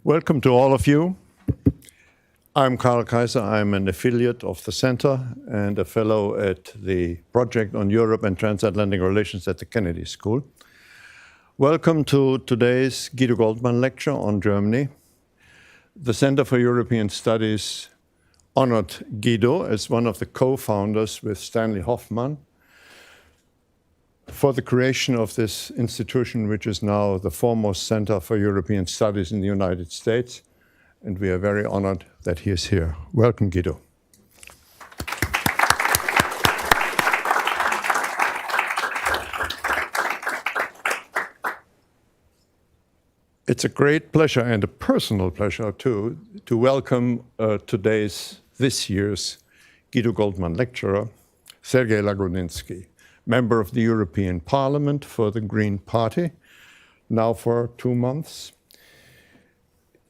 Welcome to all of you. I'm Karl Kaiser. I'm an affiliate of the Center and a fellow at the Project on Europe and Transatlantic Relations at the Kennedy School. Welcome to today's Guido Goldmann lecture on Germany. The Center for European Studies honored Guido as one of the co-founders with Stanley Hoffmann for the creation of this institution, which is now the foremost Center for European Studies in the United States. And we are very honored that he is here. Welcome, Guido. It's a great pleasure and a personal pleasure, too, to welcome this year's Guido Goldmann lecturer, Sergei Lagodinsky, member of the European Parliament for the Green Party, now for 2 months.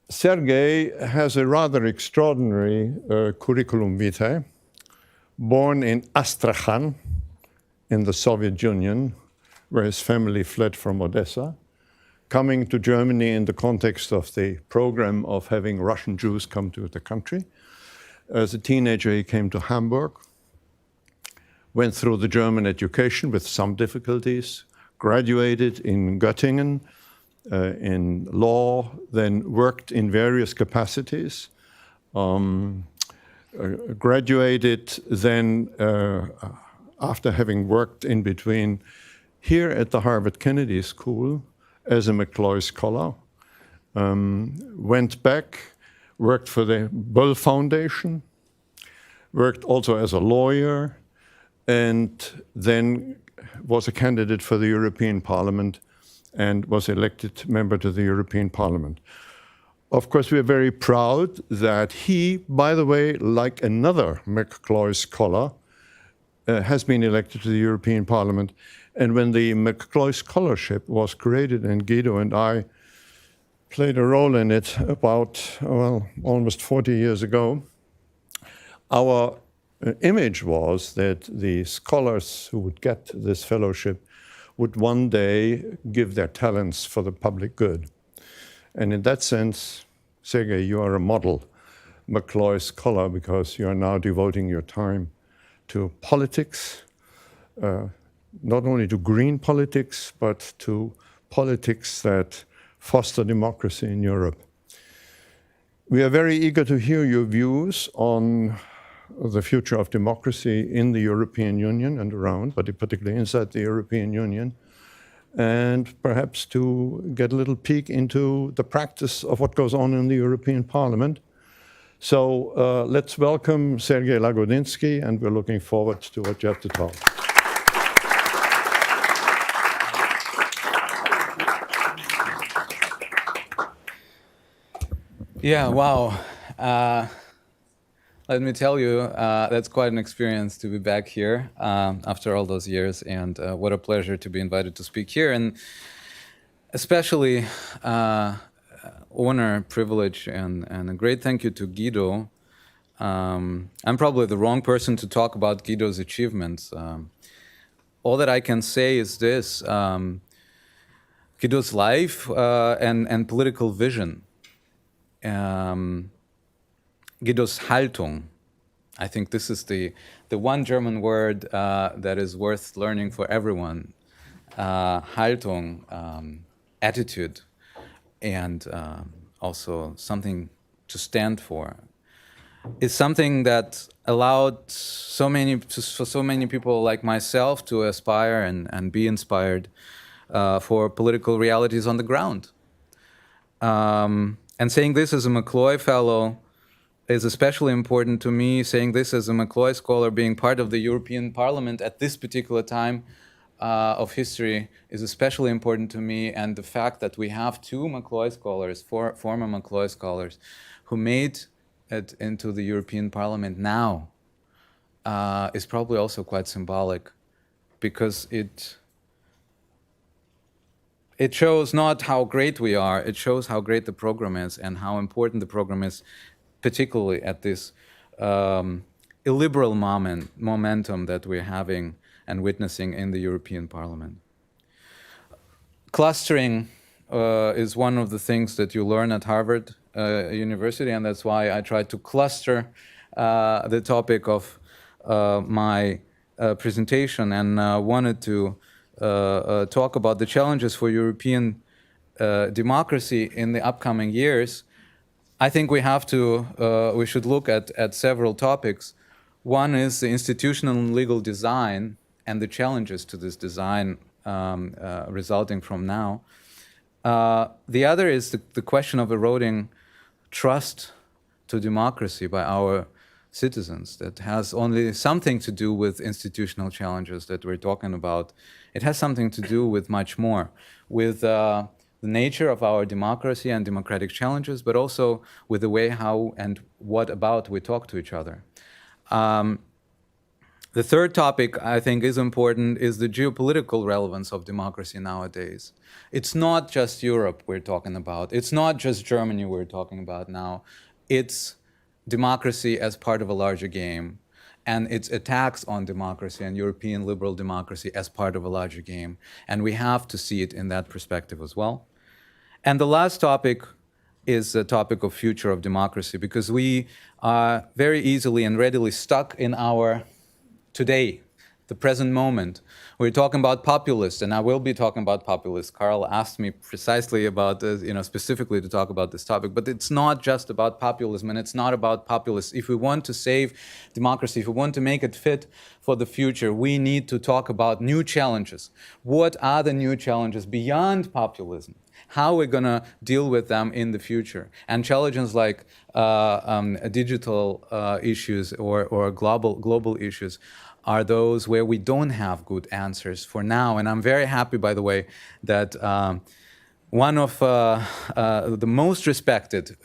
Sergei has a rather extraordinary curriculum vitae. Born in Astrakhan in the Soviet Union, where his family fled from Odessa, coming to Germany in the context of the program of having Russian Jews come to the country. As a teenager, he came to Hamburg, went through the German education with some difficulties, graduated in Göttingen in law, then worked in various capacities, graduated then after having worked in between here at the Harvard Kennedy School as a McCloy Scholar, went back, worked for the Böll Foundation, worked also as a lawyer, and then was a candidate for the European Parliament and was elected member to the European Parliament. Of course, we are very proud that he, by the way, like another McCloy Scholar, has been elected to the European Parliament. And when the McCloy Scholarship was created, and Guido and I played a role in it about, well, almost 40 years ago, our image was that the scholars who would get this fellowship would one day give their talents for the public good. And in that sense, Sergei, you are a model McCloy Scholar because you are now devoting your time to politics, not only to green politics, but to politics that foster democracy in Europe. We are very eager to hear your views on the future of democracy in the European Union and around, but particularly inside the European Union, and perhaps to get a little peek into the practice of what goes on in the European Parliament. So let's welcome Sergei Lagodinsky, and we're looking forward to what you have to talk. Yeah, wow. Let me tell you, that's quite an experience to be back here after all those years, and what a pleasure to be invited to speak here, and especially honor, privilege, and a great thank you to Guido. I'm probably the wrong person to talk about Guido's achievements. All that I can say is this, Guido's life and political vision. Guido's Haltung. I think this is the one German word that is worth learning for everyone. Haltung, attitude, and also something to stand for, is something that allowed for so many people like myself to aspire and be inspired for political realities on the ground. And saying this as a McCloy Fellow is especially important to me. Saying this as a McCloy Scholar, being part of the European Parliament at this particular time of history is especially important to me. And the fact that we have two McCloy Scholars, former McCloy Scholars, who made it into the European Parliament now is probably also quite symbolic, because it shows not how great we are, it shows how great the program is and how important the program is, particularly at this illiberal momentum that we're having and witnessing in the European Parliament. Clustering is one of the things that you learn at Harvard university, and that's why I tried to cluster the topic of my presentation and wanted to talk about the challenges for European democracy in the upcoming years. I think we should look at several topics. One is the institutional and legal design and the challenges to this design resulting from now. The other is the question of eroding trust to democracy by our citizens. That has only something to do with institutional challenges that we're talking about. It has something to do with much more, with the nature of our democracy and democratic challenges, but also with the way how and what about we talk to each other. The third topic I think is important is the geopolitical relevance of democracy nowadays. It's not just Europe we're talking about. It's not just Germany we're talking about now. It's democracy as part of a larger game, and its attacks on democracy and European liberal democracy as part of a larger game. And we have to see it in that perspective as well. And the last topic is the topic of future of democracy, because we are very easily and readily stuck in our today, the present moment. We're talking about populists, and I will be talking about populists. Carl asked me precisely about this, specifically to talk about this topic, but it's not just about populism, and it's not about populists. If we want to save democracy, if we want to make it fit for the future, we need to talk about new challenges. What are the new challenges beyond populism? How we're going to deal with them in the future? And challenges like digital issues or global issues are those where we don't have good answers for now. And I'm very happy, by the way, that one of the most respected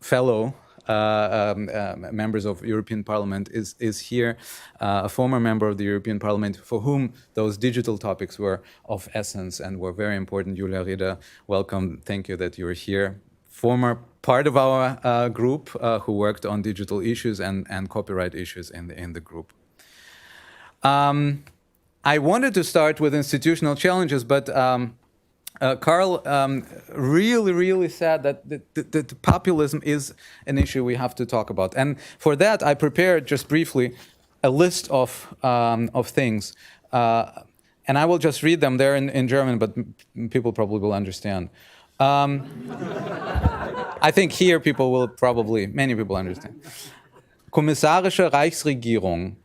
fellow members of European Parliament is here, a former member of the European Parliament for whom those digital topics were of essence and were very important. Julia Reda, welcome. Thank you that you're here. Former part of our group who worked on digital issues and copyright issues in the group. I wanted to start with institutional challenges, but Carl really said that populism is an issue we have to talk about. And for that, I prepared just briefly a list of things. And I will just read them. They're in German, but people probably will understand. I think here many people understand. Kommissarische Reichsregierung,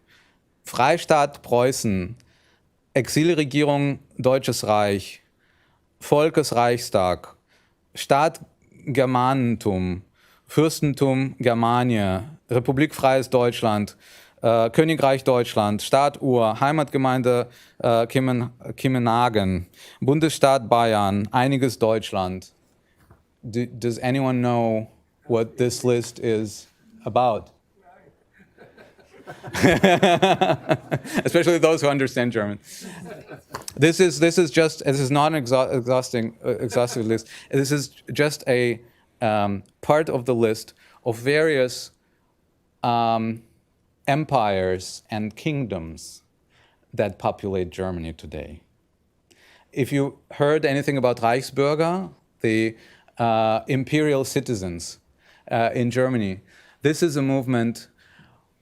Freistaat Preußen, Exilregierung Deutsches Reich, Volkesreichstag, Staat Germanentum, Fürstentum Germania, Republik Freies Deutschland, Königreich Deutschland, Staat Ur, Heimatgemeinde Kimmenhagen, Bundesstaat Bayern, einiges Deutschland. Does anyone know what this list is about? Especially those who understand German. This is not an exhaustive list. This is just a part of the list of various empires and kingdoms that populate Germany today. If you heard anything about Reichsbürger, the imperial citizens in Germany, this is a movement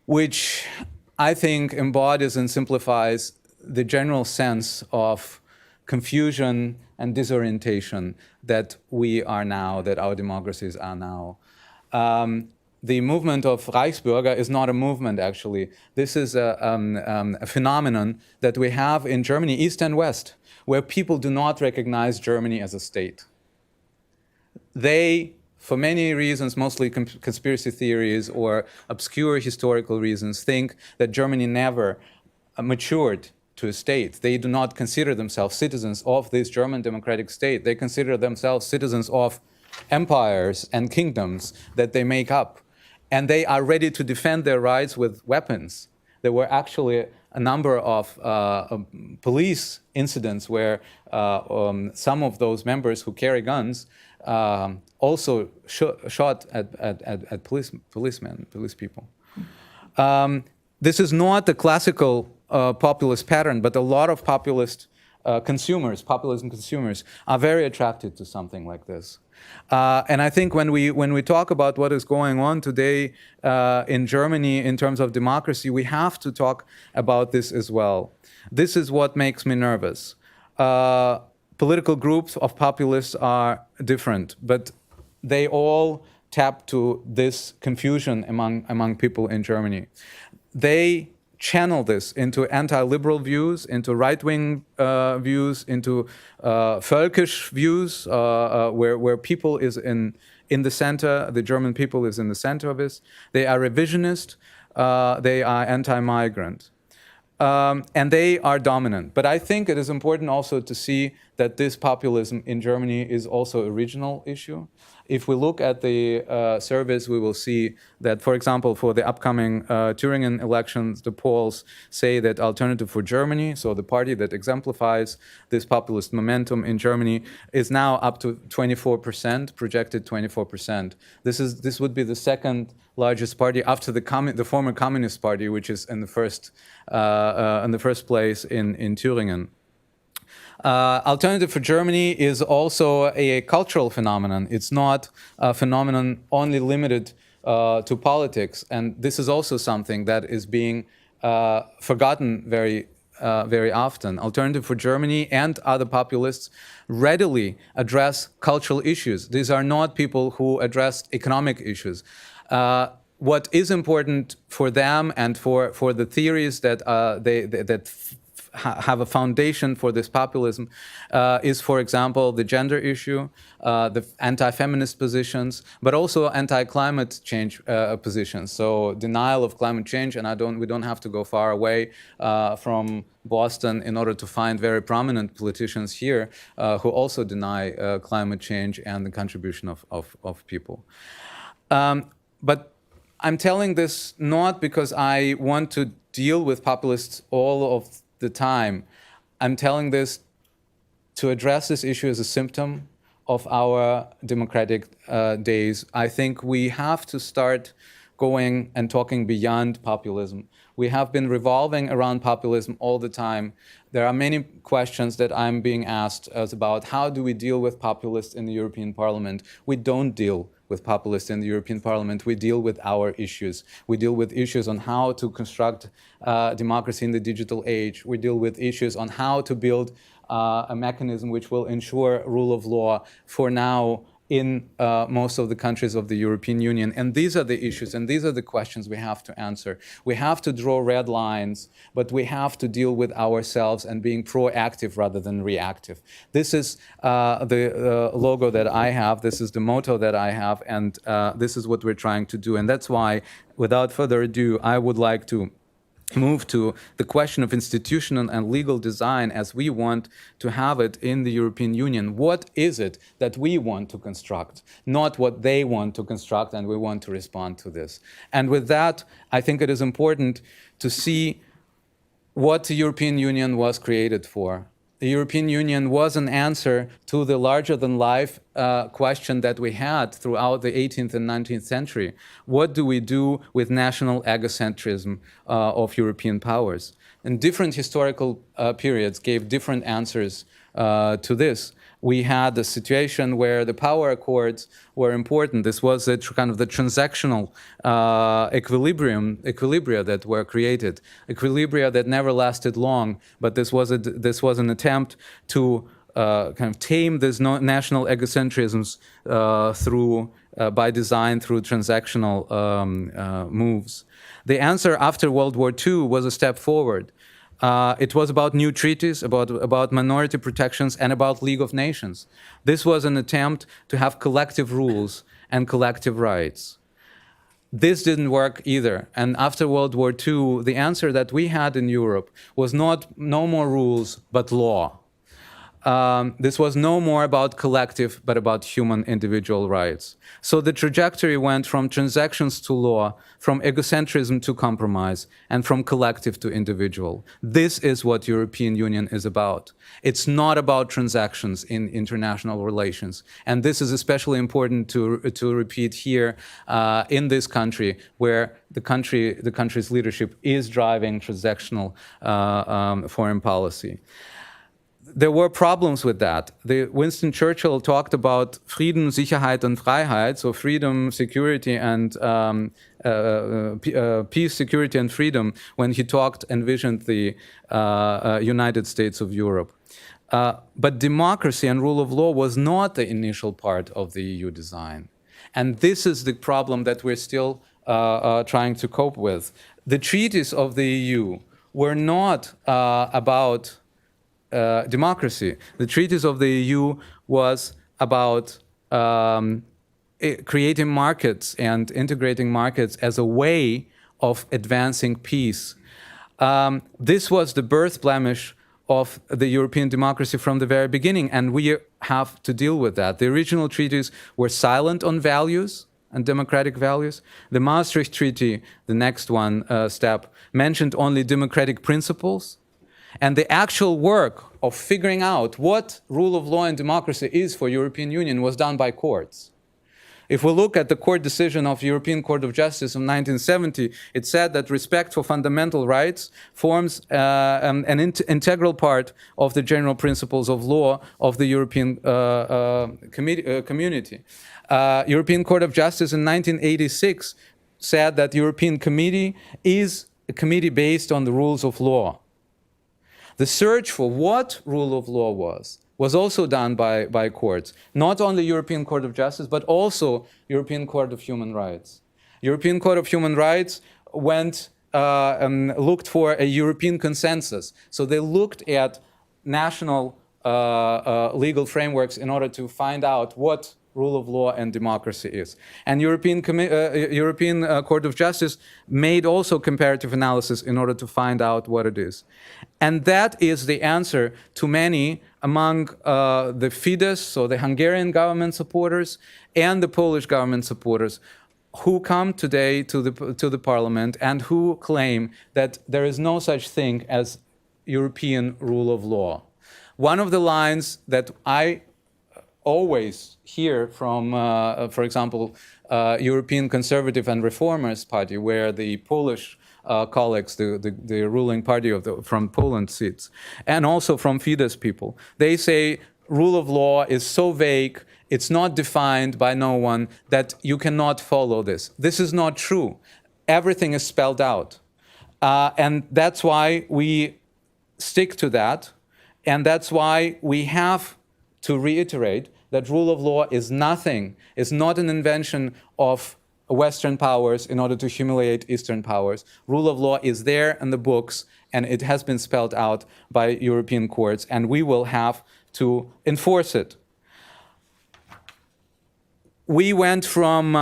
which I think embodies and simplifies the general sense of confusion and disorientation that we are now, that our democracies are now. The movement of Reichsbürger is not a movement, actually. This is a phenomenon that we have in Germany, East and West, where people do not recognize Germany as a state. They, for many reasons, mostly conspiracy theories or obscure historical reasons, think that Germany never matured to a state. They do not consider themselves citizens of this German democratic state. They consider themselves citizens of empires and kingdoms that they make up. And they are ready to defend their rights with weapons. There were actually a number of police incidents where some of those members who carry guns also shot at police people. This is not the classical populist pattern, but a lot of populist consumers, populism consumers, are very attracted to something like this. And I think when we talk about what is going on today in Germany in terms of democracy, we have to talk about this as well. This is what makes me nervous. Political groups of populists are different, but they all tap to this confusion among people in Germany. They channel this into anti-liberal views, into right-wing views, into völkisch views, where people is in the center, the German people is in the center of this. They are revisionist, they are anti-migrant. And they are dominant. But I think it is important also to see that this populism in Germany is also a regional issue. If we look at the surveys, we will see that, for example, for the upcoming Thüringen elections, the polls say that Alternative for Germany, so the party that exemplifies this populist momentum in Germany, is now up to 24%, projected 24%. This would be the second largest party after the former Communist Party, which is in the first place in Thüringen. Alternative for Germany is also a cultural phenomenon. It's not a phenomenon only limited to politics, and this is also something that is being forgotten very often. Alternative for Germany and other populists readily address cultural issues. These are not people who address economic issues. What is important for them and for the theories that have a foundation for this populism is, for example, the gender issue, the anti-feminist positions, but also anti-climate change positions. So denial of climate change, and we don't have to go far away from Boston in order to find very prominent politicians here who also deny climate change and the contribution of people. But I'm telling this not because I want to deal with populists all of the time. I'm telling this to address this issue as a symptom of our democratic days. I think we have to start going and talking beyond populism. We have been revolving around populism all the time. There are many questions that I'm being asked as about how do we deal with populists in the European Parliament. We don't deal with populists in the European Parliament. We deal with our issues. We deal with issues on how to construct democracy in the digital age. We deal with issues on how to build a mechanism which will ensure rule of law for now in most of the countries of the European Union. And these are the issues, and these are the questions we have to answer. We have to draw red lines, but we have to deal with ourselves and being proactive rather than reactive. This is the logo that I have, this is the motto that I have, and this is what we're trying to do. And that's why, without further ado, I would like to move to the question of institutional and legal design as we want to have it in the European Union. What is it that we want to construct, not what they want to construct, and we want to respond to this. And with that, I think it is important to see what the European Union was created for. The European Union was an answer to the larger-than-life question that we had throughout the 18th and 19th century. What do we do with national egocentrism of European powers? And different historical periods gave different answers to this. We had a situation where the power accords were important. This was a kind of the transactional equilibria that were created, equilibria that never lasted long. But this was an attempt to kind of tame these national egocentrisms by design through transactional moves. The answer after World War II was a step forward. It was about new treaties, about minority protections, and about League of Nations. This was an attempt to have collective rules and collective rights. This didn't work either. And after World War II, the answer that we had in Europe was no more rules, but law. This was no more about collective, but about human individual rights. So the trajectory went from transactions to law, from egocentrism to compromise, and from collective to individual. This is what European Union is about. It's not about transactions in international relations. And this is especially important to repeat here in this country, where the country's leadership is driving transactional foreign policy. there were problems with that. Winston Churchill talked about Frieden, Sicherheit und Freiheit, so freedom, security, and peace, security, and freedom when he envisioned the United States of Europe. But democracy and rule of law was not the initial part of the EU design. And this is the problem that we're still trying to cope with. The treaties of the EU were not about democracy. The treaties of the EU was about creating markets and integrating markets as a way of advancing peace. This was the birth blemish of the European democracy from the very beginning, and we have to deal with that. The original treaties were silent on values and democratic values. The Maastricht Treaty, the next step, mentioned only democratic principles. And the actual work of figuring out what rule of law and democracy is for European Union was done by courts. If we look at the court decision of European Court of Justice of 1970, it said that respect for fundamental rights forms an integral part of the general principles of law of the European community. European Court of Justice in 1986 said that the European Committee is a committee based on the rules of law. The search for what rule of law was also done by courts, not only European Court of Justice, but also European Court of Human Rights. European Court of Human Rights looked for a European consensus. So they looked at national legal frameworks in order to find out what rule of law and democracy is. And European Court of Justice made also comparative analysis in order to find out what it is. And that is the answer to many among the Fidesz, so the Hungarian government supporters, and the Polish government supporters, who come today to the parliament and who claim that there is no such thing as European rule of law. One of the lines that I always hear from, for example, European Conservative and Reformers Party, where the Polish colleagues, the ruling party from Poland sits, and also from Fidesz people. They say rule of law is so vague, it's not defined by no one, that you cannot follow this. This is not true. Everything is spelled out. And that's why we stick to that, and that's why we have to reiterate that rule of law is nothing, is not an invention of Western powers in order to humiliate Eastern powers. Rule of law is there in the books, and it has been spelled out by European courts, and we will have to enforce it. We went from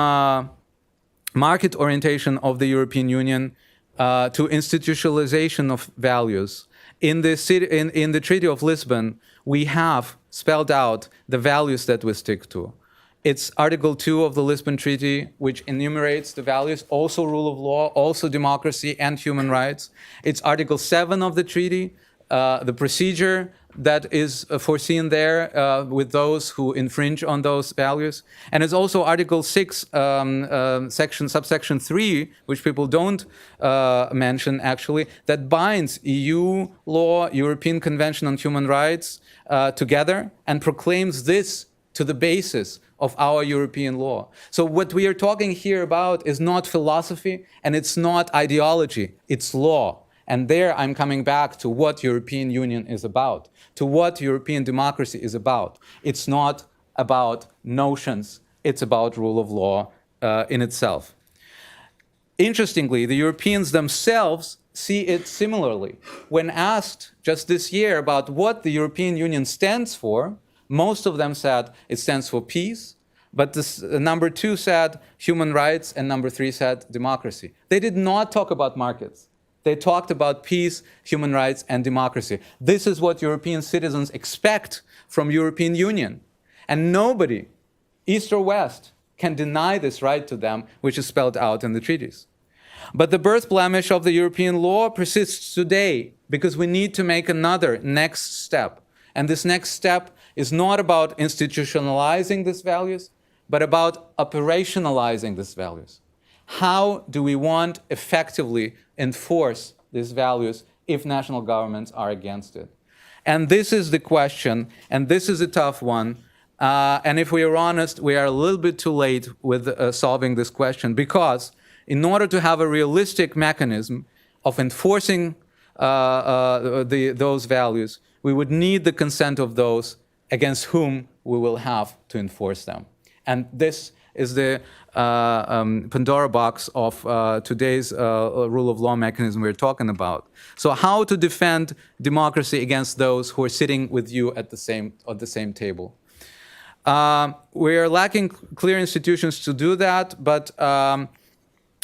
market orientation of the European Union to institutionalization of values. In the Treaty of Lisbon, we have spelled out the values that we stick to. It's Article 2 of the Lisbon Treaty, which enumerates the values, also rule of law, also democracy and human rights. It's Article 7 of the treaty, the procedure that is foreseen there with those who infringe on those values. And it's also Article 6, subsection 3, which people don't mention actually, that binds EU law, European Convention on Human Rights together and proclaims this to the basis of our European law. So what we are talking here about is not philosophy and it's not ideology, it's law. And there I'm coming back to what European Union is about, to what European democracy is about. It's not about notions, it's about rule of law in itself. Interestingly, the Europeans themselves see it similarly. When asked just this year about what the European Union stands for, most of them said it stands for peace, but number 2 said human rights, and number 3 said democracy. They did not talk about markets. They talked about peace, human rights, and democracy. This is what European citizens expect from European Union. And nobody, East or West, can deny this right to them, which is spelled out in the treaties. But the birth blemish of the European law persists today because we need to make another next step. And this next step is not about institutionalizing these values, but about operationalizing these values. How do we want effectively enforce these values if national governments are against it? And this is the question, and this is a tough one. And if we are honest, we are a little bit too late with solving this question, because in order to have a realistic mechanism of enforcing those values, we would need the consent of those against whom we will have to enforce them. And this is the Pandora box of today's rule of law mechanism we're talking about. So how to defend democracy against those who are sitting with you at the same table? We are lacking clear institutions to do that, but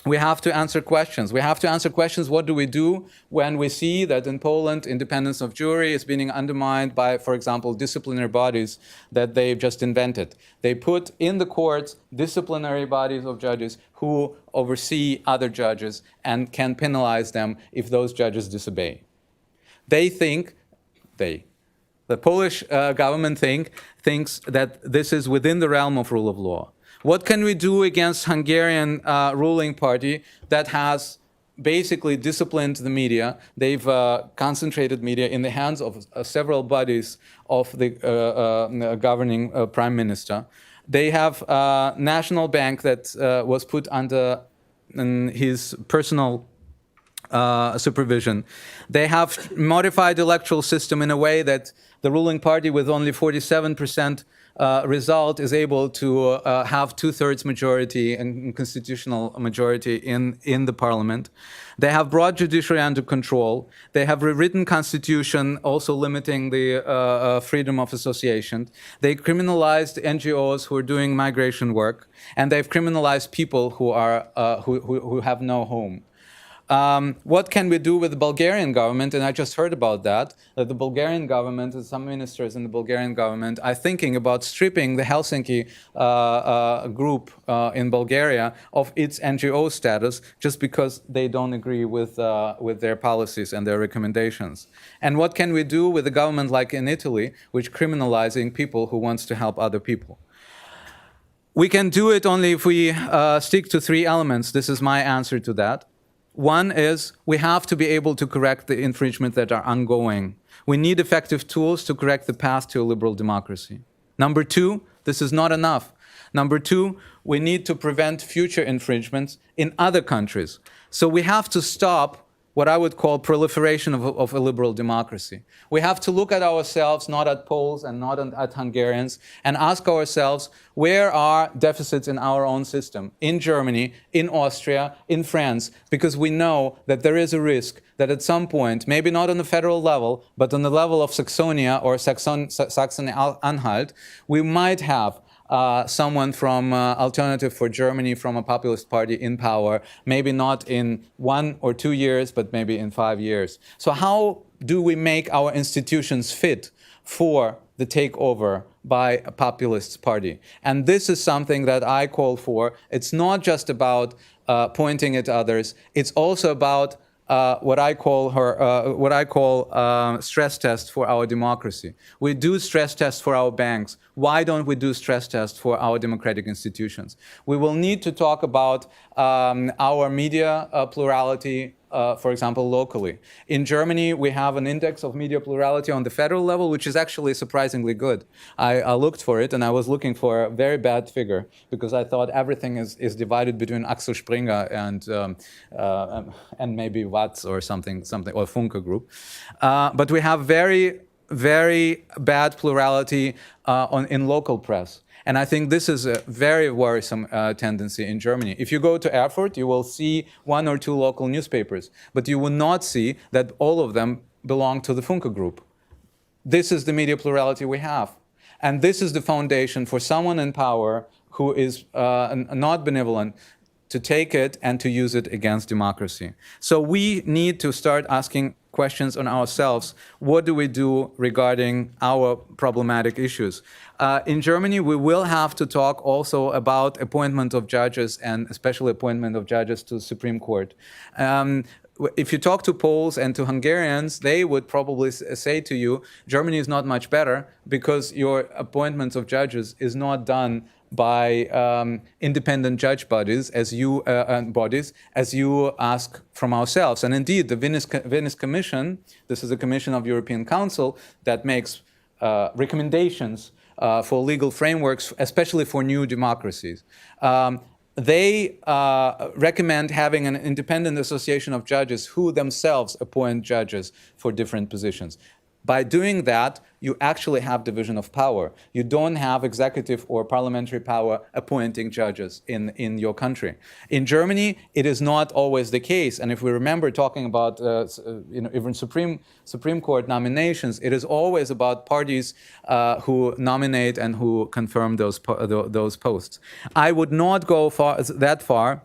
we have to answer questions. We have to answer questions: what do we do when we see that in Poland, independence of jury is being undermined by, for example, disciplinary bodies that they've just invented? They put in the courts disciplinary bodies of judges who oversee other judges and can penalize them if those judges disobey. The Polish government thinks that this is within the realm of rule of law. What can we do against Hungarian ruling party that has basically disciplined the media? They've concentrated media in the hands of several bodies of the governing prime minister. They have a national bank that was put under his personal supervision. They have modified the electoral system in a way that the ruling party, with only 47% result, is able to have 2/3 majority and constitutional majority in the parliament. They have brought judiciary under control. They have rewritten constitution, also limiting the freedom of association. They criminalized NGOs who are doing migration work, and they've criminalized people who have no home. What can we do with the Bulgarian government? And I just heard about that the Bulgarian government and some ministers in the Bulgarian government are thinking about stripping the Helsinki group in Bulgaria of its NGO status just because they don't agree with their policies and their recommendations. And what can we do with a government like in Italy, which criminalizing people who wants to help other people? We can do it only if we stick to 3 elements. This is my answer to that. One is we have to be able to correct the infringements that are ongoing. We need effective tools to correct the path to a liberal democracy. Number 2, this is not enough. Number 2, we need to prevent future infringements in other countries. So we have to stop what I would call proliferation of a liberal democracy. We have to look at ourselves, not at Poles and not at Hungarians, and ask ourselves, where are deficits in our own system? In Germany, in Austria, in France, because we know that there is a risk that at some point, maybe not on the federal level, but on the level of Saxonia or Saxony-Anhalt, we might have someone from Alternative for Germany, from a populist party in power, maybe not in 1 or 2 years, but maybe in 5 years. So how do we make our institutions fit for the takeover by a populist party? And this is something that I call for. It's not just about pointing at others. It's also about what I call stress tests for our democracy. We do stress tests for our banks. Why don't we do stress tests for our democratic institutions? We will need to talk about our media plurality, for example, locally. In Germany, we have an index of media plurality on the federal level, which is actually surprisingly good. I looked for it, and I was looking for a very bad figure because I thought everything is divided between Axel Springer and maybe Watz or something, or Funke Group. But we have very bad plurality in local press. And I think this is a very worrisome tendency in Germany. If you go to Erfurt, you will see 1 or 2 local newspapers, but you will not see that all of them belong to the Funke Group. This is the media plurality we have. And this is the foundation for someone in power who is not benevolent to take it and to use it against democracy. So we need to start asking questions on ourselves. What do we do regarding our problematic issues? In Germany, we will have to talk also about appointment of judges, and especially appointment of judges to the Supreme Court. If you talk to Poles and to Hungarians, they would probably say to you, Germany is not much better because your appointment of judges is not done by independent judge bodies, as you ask from ourselves. And indeed, the Venice Commission, this is a commission of European Council that makes recommendations for legal frameworks, especially for new democracies. They recommend having an independent association of judges who themselves appoint judges for different positions. By doing that, you actually have division of power. You don't have executive or parliamentary power appointing judges in your country. In Germany, it is not always the case. And if we remember talking about even Supreme Court nominations, it is always about parties who nominate and who confirm those posts. I would not go that far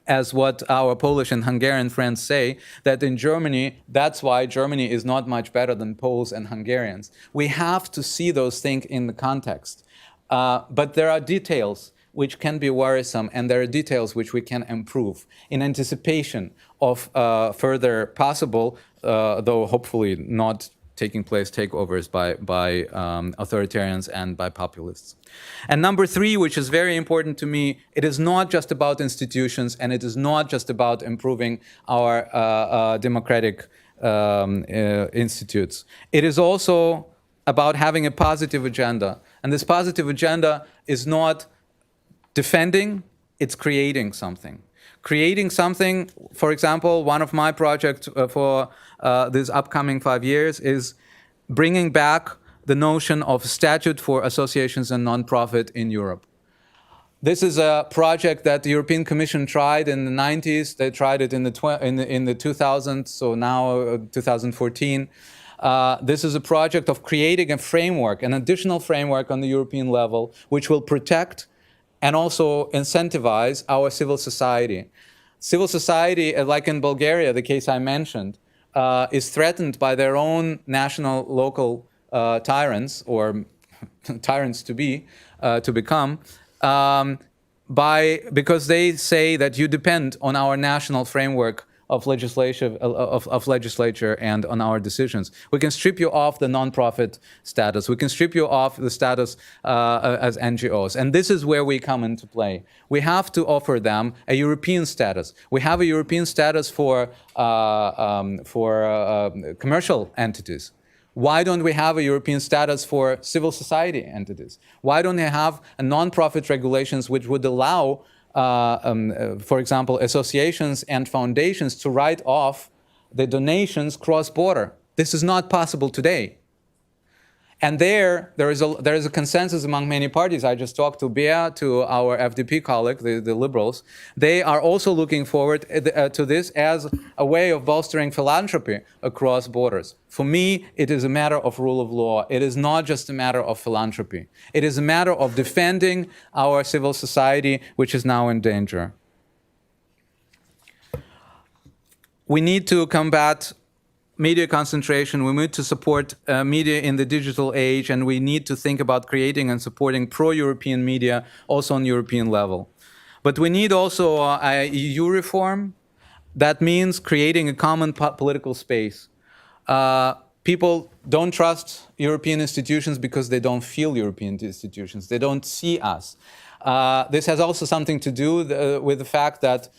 as what our Polish and Hungarian friends say, that in Germany, that's why Germany is not much better than Poles and Hungarians. We have to see those things in the context. But there are details which can be worrisome, and there are details which we can improve in anticipation of further possible, though hopefully not taking place, takeovers by authoritarians and by populists. And number three, which is very important to me, it is not just about institutions, and it is not just about improving our democratic institutes. It is also about having a positive agenda. And this positive agenda is not defending, it's creating something. Creating something, for example, one of my projects for these upcoming 5 years is bringing back the notion of statute for associations and non-profit in Europe. This is a project that the European Commission tried in the 90s. They tried it in the 2000s, so now 2014. This is a project of creating a framework, an additional framework on the European level, which will protect and also incentivize our civil society. Civil society, like in Bulgaria, the case I mentioned, is threatened by their own national, local tyrants, or tyrants to become, because they say that you depend on our national framework of legislature and on our decisions. We can strip you off the non-profit status. We can strip you off the status as NGOs. And this is where we come into play. We have to offer them a European status. We have a European status for commercial entities. Why don't we have a European status for civil society entities? Why don't they have a non-profit regulations which would allow for example, associations and foundations to write off the donations cross-border? This is not possible today. And there is a consensus among many parties. I just talked to Bea, to our FDP colleague, the Liberals. They are also looking forward to this as a way of bolstering philanthropy across borders. For me, it is a matter of rule of law. It is not just a matter of philanthropy. It is a matter of defending our civil society, which is now in danger. We need to combat media concentration. We need to support media in the digital age, and we need to think about creating and supporting pro-European media also on European level. But we need also a EU reform. That means creating a common political space. People don't trust European institutions because they don't feel European institutions. They don't see us. This has also something to do with the fact that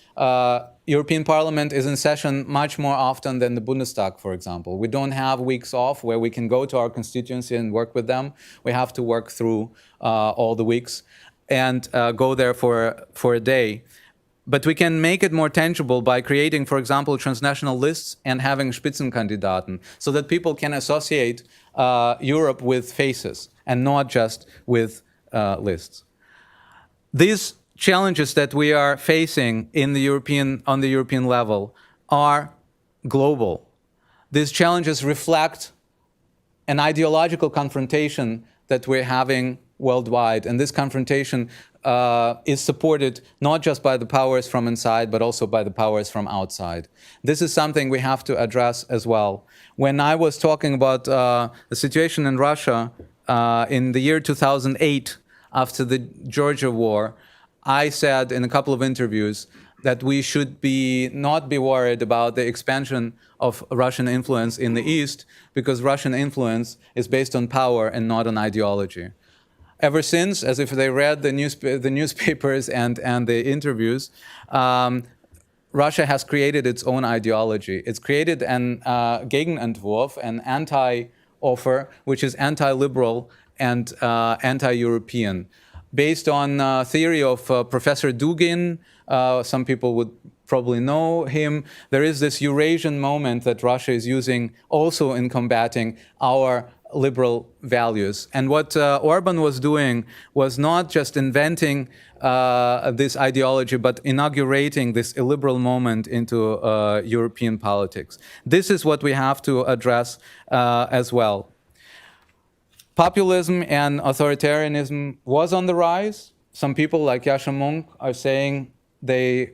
European Parliament is in session much more often than the Bundestag, for example. We don't have weeks off where we can go to our constituency and work with them. We have to work through all the weeks and go there for a day. But we can make it more tangible by creating, for example, transnational lists and having Spitzenkandidaten, so that people can associate Europe with faces and not just with lists. These challenges that we are facing on the European level are global. These challenges reflect an ideological confrontation that we're having worldwide, and this confrontation is supported not just by the powers from inside, but also by the powers from outside. This is something we have to address as well. When I was talking about the situation in Russia in the year 2008, after the Georgia war, I said in a couple of interviews that we should not be worried about the expansion of Russian influence in the East, because Russian influence is based on power and not on ideology. ever since, as if they read the newspapers and the interviews, Russia has created its own ideology. It's created an Gegenentwurf, an anti-offer, which is anti-liberal and anti-European, based on theory of Professor Dugin. Some people would probably know him. There is this Eurasian moment that Russia is using also in combating our liberal values. And what Orban was doing was not just inventing this ideology, but inaugurating this illiberal moment into European politics. This is what we have to address as well. Populism and authoritarianism was on the rise. Some people like Yascha Mounk are saying the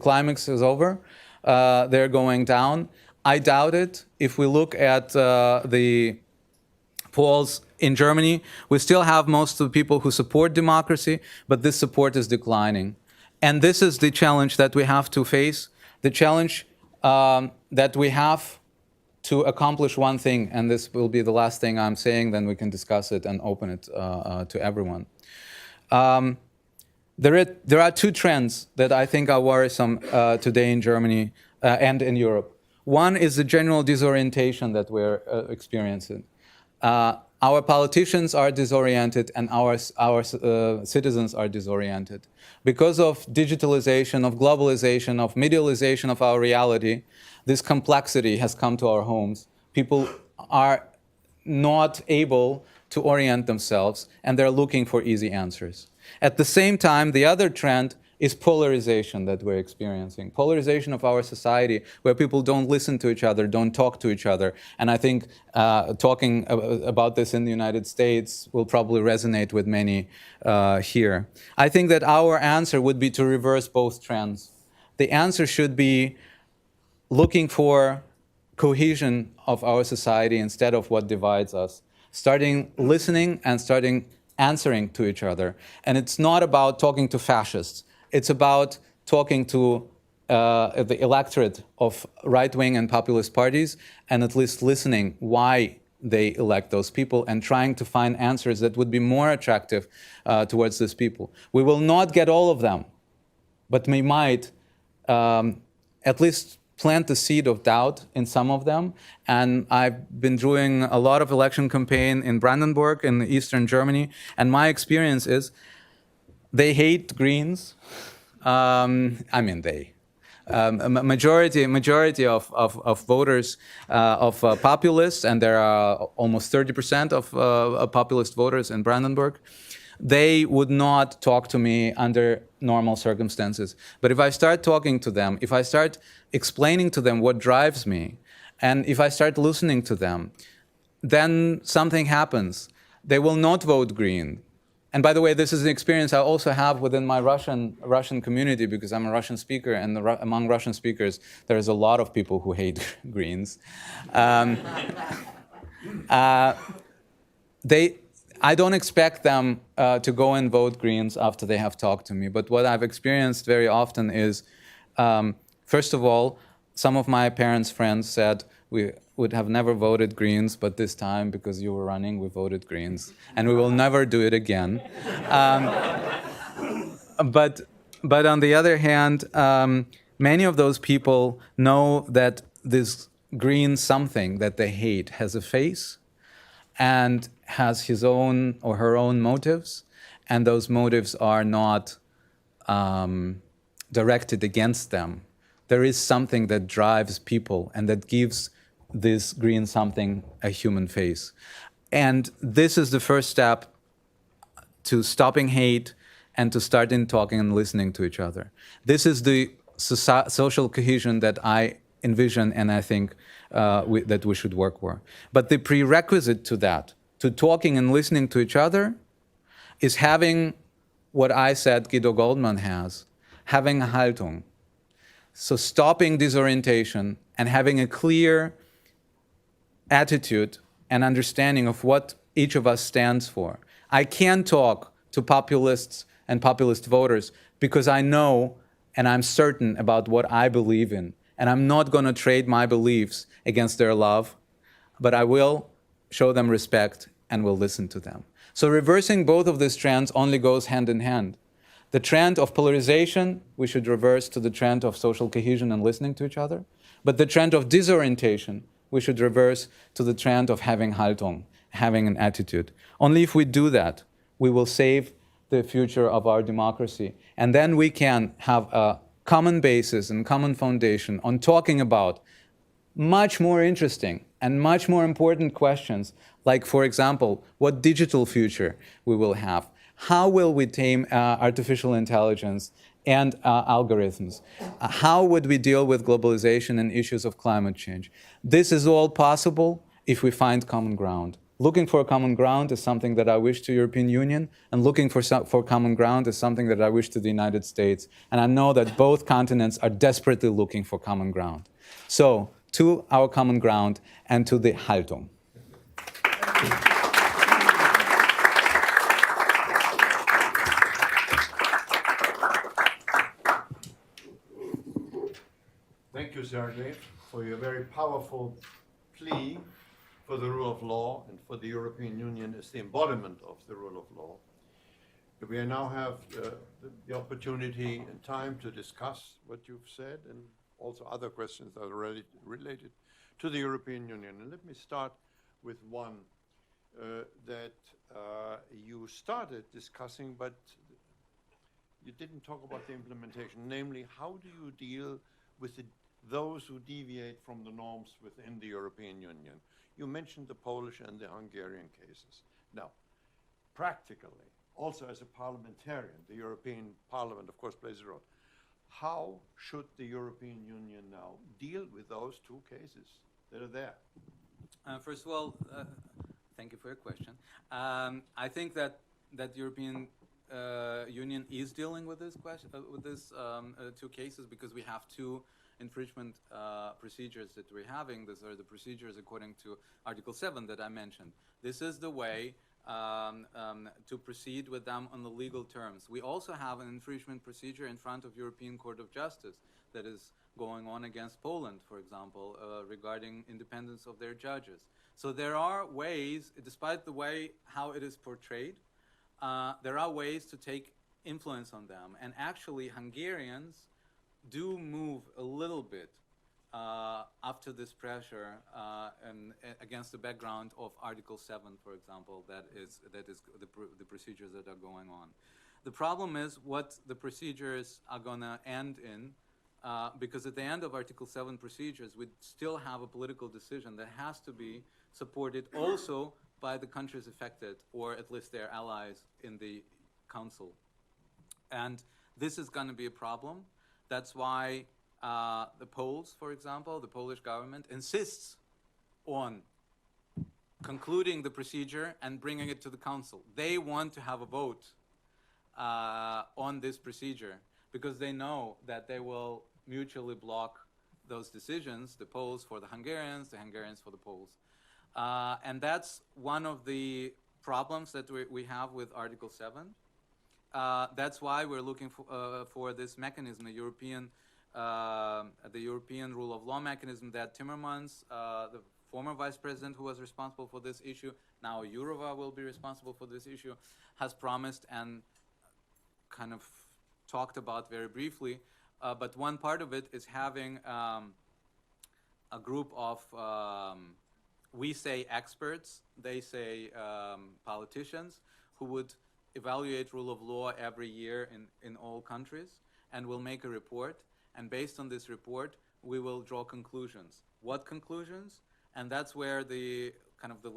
climax is over. They're going down. I doubt it. If we look at the polls in Germany, we still have most of the people who support democracy, but this support is declining. And this is the challenge that we have to face, the challenge that we have to accomplish one thing, and this will be the last thing I'm saying, then we can discuss it and open it to everyone. There are two trends that I think are worrisome today in Germany and in Europe. One is the general disorientation that we're experiencing. Our politicians are disoriented and our citizens are disoriented. Because of digitalization, of globalization, of medialization of our reality, this complexity has come to our homes. People are not able to orient themselves and they're looking for easy answers. At the same time, the other trend is polarization that we're experiencing. Polarization of our society, where people don't listen to each other, don't talk to each other. And I think talking about this in the United States will probably resonate with many here. I think that our answer would be to reverse both trends. The answer should be looking for cohesion of our society instead of what divides us. Starting listening and starting answering to each other. And it's not about talking to fascists. It's about talking to the electorate of right-wing and populist parties and at least listening why they elect those people and trying to find answers that would be more attractive towards these people. We will not get all of them, but we might at least plant the seed of doubt in some of them. And I've been doing a lot of election campaign in Brandenburg in Eastern Germany. And my experience is they hate Greens. I mean, they. Majority of voters of populists, and there are almost 30% of populist voters in Brandenburg, they would not talk to me under normal circumstances. But if I start talking to them, if I start explaining to them what drives me, and if I start listening to them, then something happens. They will not vote Green. And by the way, this is an experience I also have within my Russian community, because I'm a Russian speaker, and among Russian speakers, there is a lot of people who hate Greens. I don't expect them to go and vote Greens after they have talked to me. But what I've experienced very often is, first of all, some of my parents' friends said, we would have never voted Greens, but this time, because you were running, we voted Greens. And we will never do it again. But on the other hand, many of those people know that this green something that they hate has a face and has his own or her own motives, and those motives are not directed against them. There is something that drives people and that gives this green something a human face. And this is the first step to stopping hate and to starting talking and listening to each other. This is the social cohesion that I envision and I think that we should work for. But the prerequisite to that, to talking and listening to each other, is having what I said Guido Goldman has, having a Haltung. So stopping disorientation and having a clear attitude and understanding of what each of us stands for. I can talk to populists and populist voters because I know and I'm certain about what I believe in. And I'm not going to trade my beliefs against their love, but I will show them respect and will listen to them. So reversing both of these trends only goes hand in hand. The trend of polarization, we should reverse to the trend of social cohesion and listening to each other. But the trend of disorientation, we should reverse to the trend of having Haltung, having an attitude. Only if we do that, we will save the future of our democracy. And then we can have a common basis and common foundation on talking about much more interesting and much more important questions, like, for example, what digital future we will have. How will we tame artificial intelligence and algorithms? How would we deal with globalization and issues of climate change? This is all possible if we find common ground. Looking for a common ground is something that I wish to European Union, and looking for common ground is something that I wish to the United States. And I know that both continents are desperately looking for common ground. So, to our common ground and to the Haltung. Thank you, Sergei, for your very powerful plea for the rule of law and for the European Union as the embodiment of the rule of law. We now have the opportunity and time to discuss what you've said and also other questions that are related to the European Union. And let me start with one that you started discussing, but you didn't talk about the implementation, namely, how do you deal with those who deviate from the norms within the European Union? You mentioned the Polish and the Hungarian cases. Now, practically, also as a parliamentarian, the European Parliament, of course, plays a role. How should the European Union now deal with those two cases that are there? First of all, thank you for your question. I think that European Union is dealing with this question, with these two cases, because we have two infringement procedures that we're having. These are the procedures according to Article 7 that I mentioned. This is the way to proceed with them on the legal terms. We also have an infringement procedure in front of European Court of Justice that is going on against Poland, for example, regarding independence of their judges. So there are ways, despite the way how it is portrayed, there are ways to take influence on them. And actually, Hungarians do move a little bit after this pressure and against the background of Article 7, for example, that is the procedures that are going on. The problem is what the procedures are going to end in, because at the end of Article 7 procedures, we still have a political decision that has to be supported also by the countries affected, or at least their allies in the Council. And this is going to be a problem. That's why the Poles, for example, the Polish government insists on concluding the procedure and bringing it to the Council. They want to have a vote on this procedure because they know that they will mutually block those decisions, the Poles for the Hungarians for the Poles. And that's one of the problems that we have with Article 7. That's why we're looking for this mechanism, the European rule of law mechanism that Timmermans, the former vice president who was responsible for this issue, now Jourova will be responsible for this issue, has promised and kind of talked about very briefly. But one part of it is having a group of, we say experts, they say politicians, who would evaluate rule of law every year in all countries, and will make a report. And based on this report, we will draw conclusions. What conclusions? And that's where the kind of the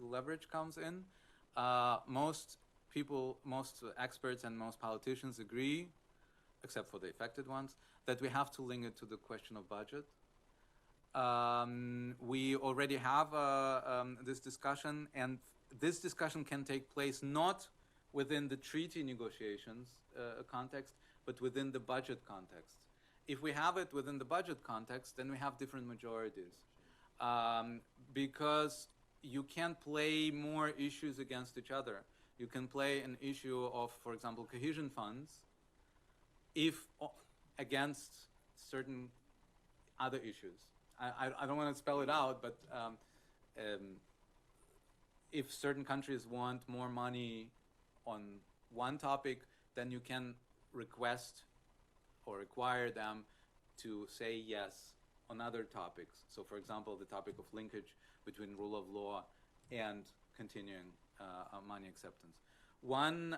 leverage comes in. Most people, most experts and most politicians agree, except for the affected ones, that we have to link it to the question of budget. We already have this discussion, and this discussion can take place not within the treaty negotiations context, but within the budget context. If we have it within the budget context, then we have different majorities. Because you can't play more issues against each other. You can play an issue of, for example, cohesion funds, if against certain other issues. I don't want to spell it out, but if certain countries want more money on one topic, then you can request or require them to say yes on other topics. So, for example, the topic of linkage between rule of law and continuing money acceptance. One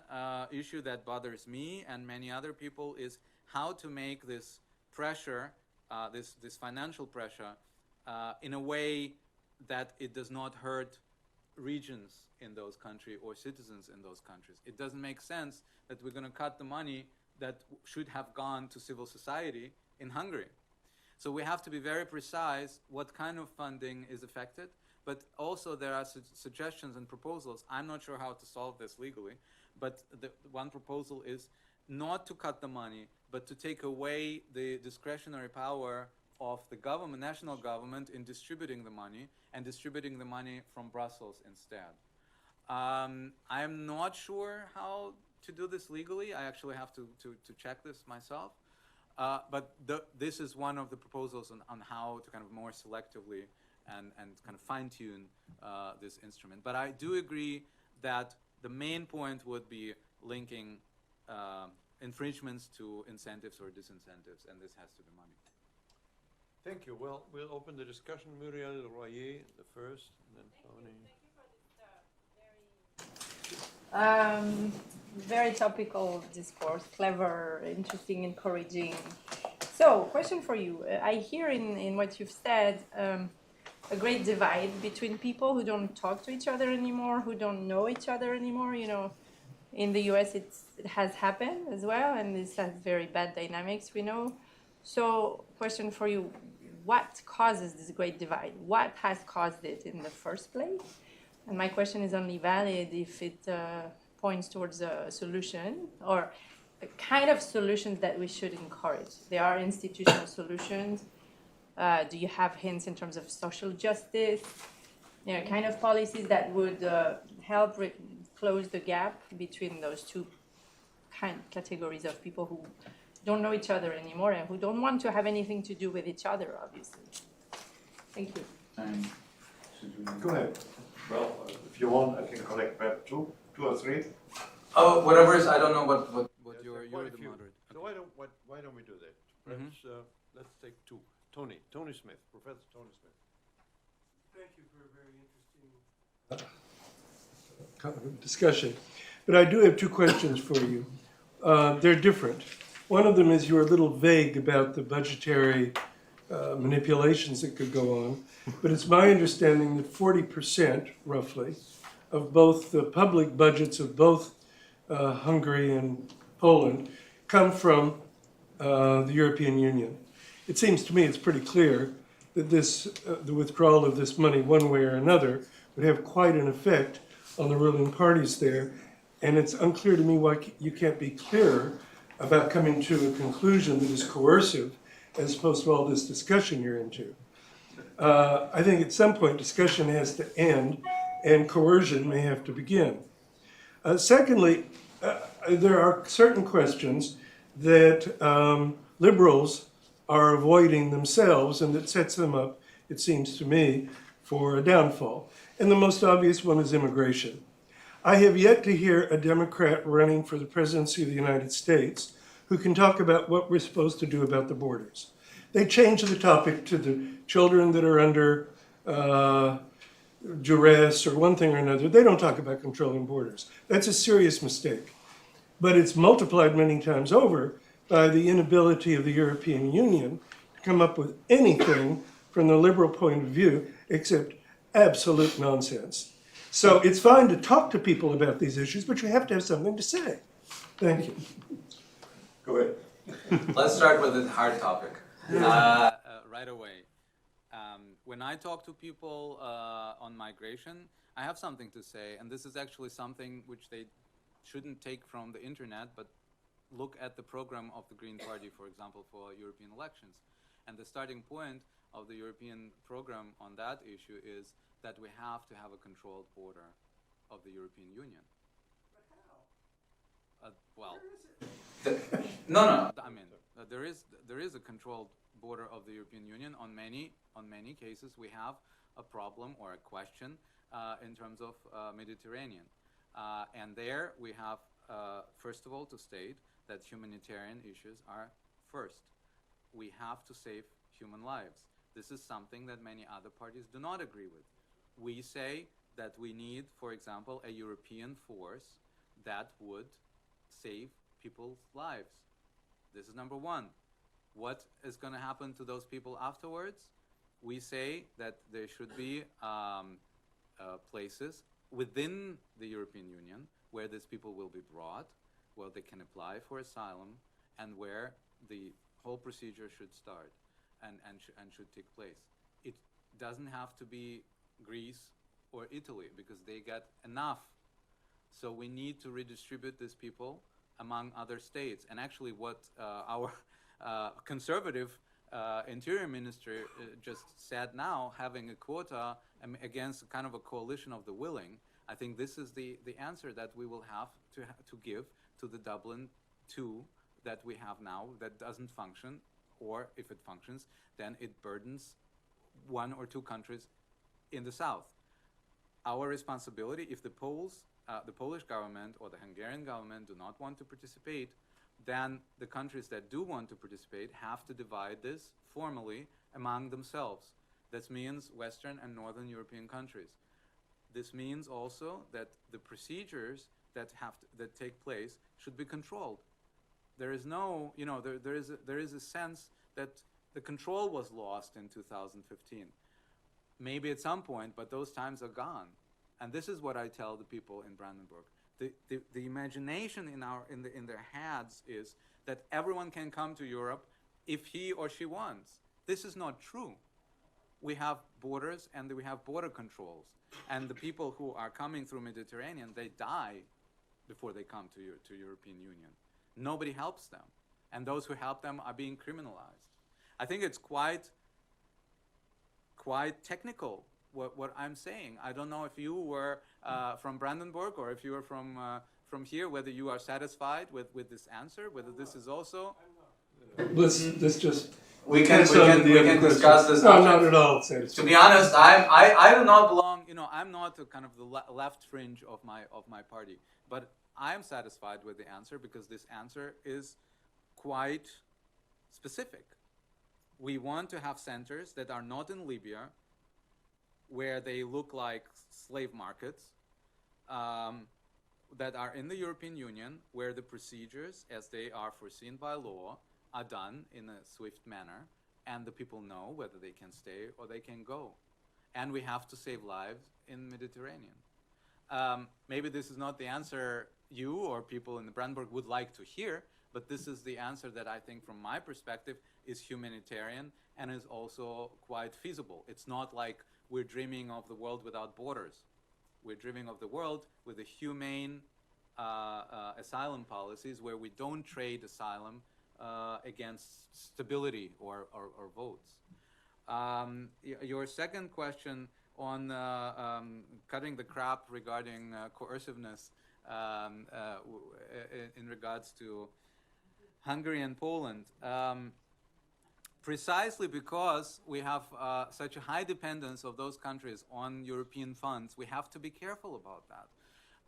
issue that bothers me and many other people is how to make this pressure, this financial pressure, in a way that it does not hurt regions in those countries or citizens in those countries. It doesn't make sense that we're going to cut the money that should have gone to civil society in Hungary. So we have to be very precise what kind of funding is affected, but also there are suggestions and proposals. I'm not sure how to solve this legally, but the one proposal is not to cut the money, but to take away the discretionary power of the government, national government, in distributing the money and distributing the money from Brussels instead. I'm not sure how to do this legally. I actually have to check this myself. But this is one of the proposals on how to kind of more selectively and kind of fine-tune this instrument. But I do agree that the main point would be linking infringements to incentives or disincentives, and this has to be money. Thank you. Well, we'll open the discussion. Muriel Royer, the first, and then Tony. Very topical discourse, clever, interesting, encouraging. So, question for you. I hear in what you've said a great divide between people who don't talk to each other anymore, who don't know each other anymore. You know, in the US it has happened as well, and this has very bad dynamics, we know. So, question for you, what causes this great divide? What has caused it in the first place? And my question is only valid if it points towards a solution or a kind of solutions that we should encourage. There are institutional solutions. Do you have hints in terms of social justice? You know, kind of policies that would help close the gap between those two categories of people who don't know each other anymore and who don't want to have anything to do with each other, obviously. Thank you. Go ahead. Well, if you want, I can collect perhaps two or three. Oh, whatever is, I don't know what Yes, you're quite a the few. moderator. So why don't we do that? Perhaps let's take two. Tony Smith, Professor Tony Smith. Thank you for a very interesting discussion. But I do have two questions for you. They're different. One of them is you're a little vague about the budgetary manipulations that could go on, but it's my understanding that 40%, roughly, of both the public budgets of both Hungary and Poland come from the European Union. It seems to me it's pretty clear that the withdrawal of this money one way or another would have quite an effect on the ruling parties there, and it's unclear to me why you can't be clearer about coming to a conclusion that is coercive as opposed to all this discussion you're into. I think at some point discussion has to end and coercion may have to begin. Secondly, there are certain questions that liberals are avoiding themselves and that sets them up, it seems to me, for a downfall. And the most obvious one is immigration. I have yet to hear a Democrat running for the presidency of the United States who can talk about what we're supposed to do about the borders. They change the topic to the children that are under duress or one thing or another. They don't talk about controlling borders. That's a serious mistake. But it's multiplied many times over by the inability of the European Union to come up with anything from the liberal point of view except absolute nonsense. So it's fine to talk to people about these issues, but you have to have something to say. Thank you. Go ahead. Let's start with the hard topic right away. When I talk to people on migration, I have something to say, and this is actually something which they shouldn't take from the internet, but look at the program of the Green Party, for example, for European elections. And the starting point of the European program on that issue is that we have to have a controlled border of the European Union. But how? Well, no. I mean, there is a controlled border of the European Union, on many cases, we have a problem or a question in terms of Mediterranean. And there we have, first of all, to state that humanitarian issues are first. We have to save human lives. This is something that many other parties do not agree with. We say that we need, for example, a European force that would save people's lives. This is number one. What is going to happen to those people afterwards? We say that there should be places within the European Union where these people will be brought, where they can apply for asylum, and where the whole procedure should start and should take place. It doesn't have to be Greece or Italy, because they get enough. So we need to redistribute these people among other states. And actually what our conservative interior minister just said now, having a quota against kind of a coalition of the willing, I think this is the answer that we will have to give to the Dublin II that we have now that doesn't function, or if it functions, then it burdens one or two countries in the south. Our responsibility, if the Poles, the Polish government or the Hungarian government do not want to participate, then the countries that do want to participate have to divide this formally among themselves. This means Western and Northern European countries. This means also that the procedures that take place should be controlled. There is no, there is a sense that the control was lost in 2015. Maybe at some point, but those times are gone. And this is what I tell the people in Brandenburg. The imagination in their heads is that everyone can come to Europe if he or she wants. This is not true. We have borders and we have border controls. And the people who are coming through Mediterranean, they die before they come to European Union. Nobody helps them. And those who help them are being criminalized. I think it's quite technical what I'm saying. I don't know if you were from Brandenburg or if you were from here, whether you are satisfied with this answer, whether this is also... Let's just. We can pass on to the other discuss question. this. No, not at all. To be honest, I do not belong. I'm not a kind of the left fringe of my party, but I am satisfied with the answer because this answer is quite specific. We want to have centers that are not in Libya, where they look like slave markets, that are in the European Union, where the procedures, as they are foreseen by law, are done in a swift manner, and the people know whether they can stay or they can go. And we have to save lives in the Mediterranean. Maybe this is not the answer you or people in the Brandenburg would like to hear, but this is the answer that I think from my perspective is humanitarian and is also quite feasible. It's not like we're dreaming of the world without borders. We're dreaming of the world with a humane asylum policies where we don't trade asylum against stability or votes. Your second question on cutting the crap regarding coerciveness in regards to Hungary and Poland. Precisely because we have such a high dependence of those countries on European funds, we have to be careful about that.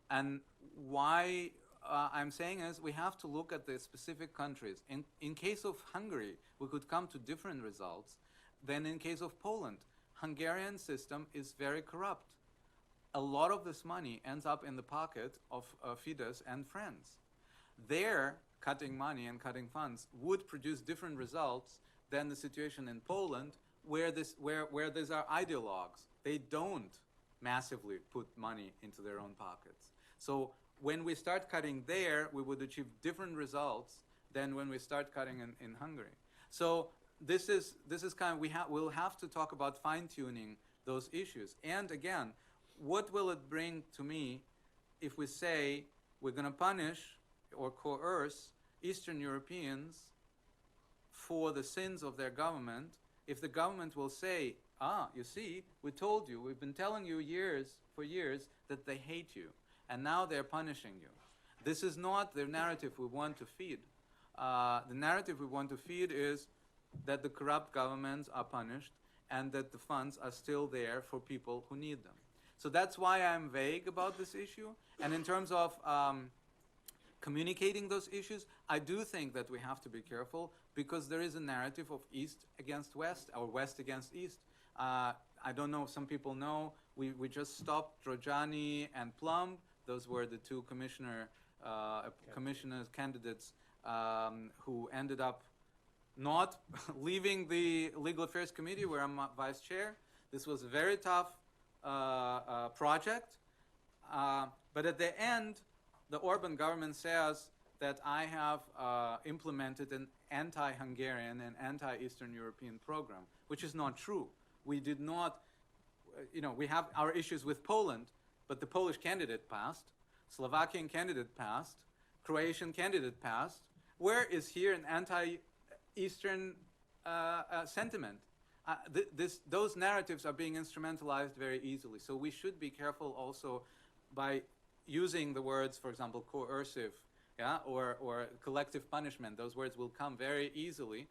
And why I'm saying is we have to look at the specific countries. In case of Hungary, we could come to different results than in case of Poland. Hungarian system is very corrupt. A lot of this money ends up in the pocket of Fidesz and friends. Their cutting money and cutting funds would produce different results than the situation in Poland, where these are ideologues. They don't massively put money into their own pockets. So when we start cutting there, we would achieve different results than when we start cutting in Hungary. So this is kind of, we'll have to talk about fine-tuning those issues. And again, what will it bring to me if we say we're going to punish or coerce Eastern Europeans for the sins of their government, if the government will say, you see, we told you, we've been telling you for years that they hate you, and now they're punishing you. This is not the narrative we want to feed. The narrative we want to feed is that the corrupt governments are punished and that the funds are still there for people who need them. So that's why I'm vague about this issue. And in terms of communicating those issues, I do think that we have to be careful because there is a narrative of East against West or West against East. I don't know if some people know, we just stopped Rojani and Plumb. Those were the two commissioners candidates who ended up not leaving the Legal Affairs Committee where I'm vice chair. This was a very tough project. But at the end, the Orban government says that I have implemented an anti-Hungarian and anti-Eastern European program, which is not true. We did not, we have our issues with Poland, but the Polish candidate passed, Slovakian candidate passed, Croatian candidate passed. Where is here an anti-Eastern sentiment? Those narratives are being instrumentalized very easily. So we should be careful also by using the words, for example, coercive, or collective punishment. Those words will come very easily.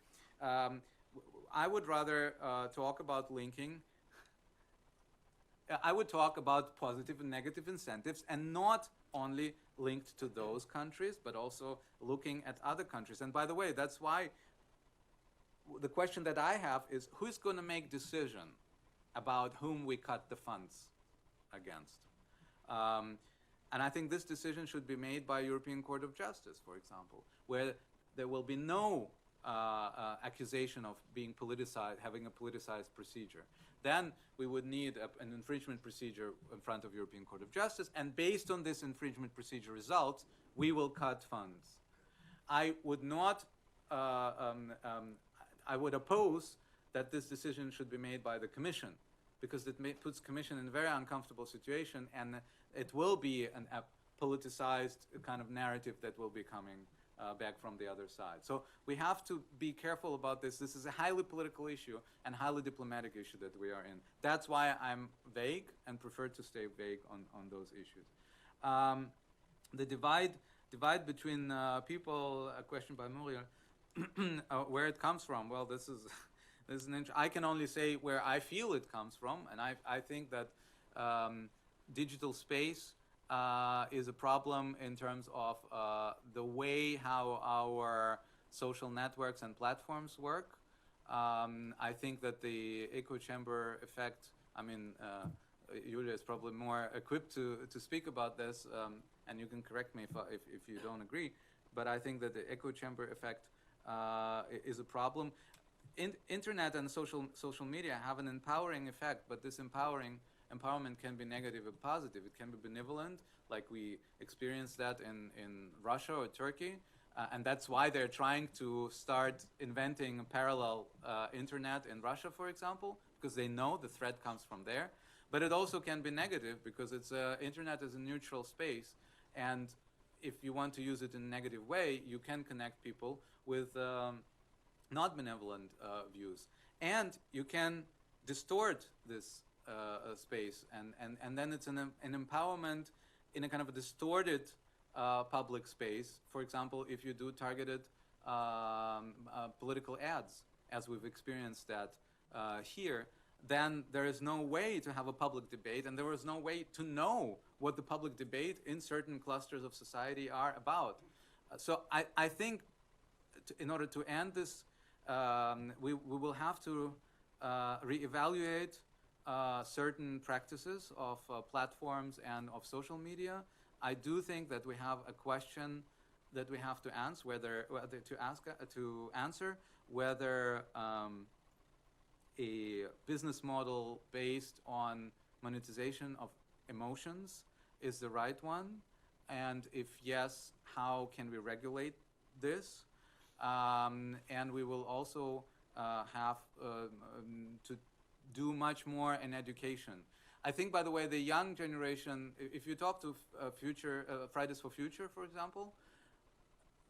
I would rather talk about linking. I would talk about positive and negative incentives, and not only linked to those countries, but also looking at other countries. And by the way, that's why the question that I have is, who's going to make decision about whom we cut the funds against? And I think this decision should be made by European Court of Justice, for example, where there will be no accusation of being politicized, having a politicized procedure. Then we would need an infringement procedure in front of European Court of Justice, and based on this infringement procedure results, we will cut funds. I would not, I would oppose that this decision should be made by the Commission, because it puts Commission in a very uncomfortable situation, and it will be a politicized kind of narrative that will be coming back from the other side. So we have to be careful about this. This is a highly political issue and highly diplomatic issue that we are in. That's why I'm vague and prefer to stay vague on those issues. The divide between people, a question by Muriel, where it comes from. Well, this is I can only say where I feel it comes from, and I think that digital space is a problem in terms of the way how our social networks and platforms work. I think that the echo chamber effect, Julia is probably more equipped to speak about this, and you can correct me if you don't agree, but I think that the echo chamber effect is a problem. Internet and social media have an empowering effect, but this empowerment can be negative and positive. It can be benevolent, like we experienced that in Russia or Turkey, and that's why they're trying to start inventing a parallel internet in Russia, for example, because they know the threat comes from there. But it also can be negative because internet is a neutral space, and if you want to use it in a negative way, you can connect people with not benevolent views, and you can distort this space, and then it's an empowerment in a kind of a distorted public space. For example, if you do targeted political ads, as we've experienced that here, then there is no way to have a public debate, and there is no way to know what the public debate in certain clusters of society are about. So I think in order to end this, we will have to reevaluate certain practices of platforms and of social media. I do think that we have a question that we have to answer, whether a business model based on monetization of emotions is the right one, and if yes, how can we regulate this? And we will also have to do much more in education. I think, by the way, the young generation, if you talk to Fridays for Future, for example,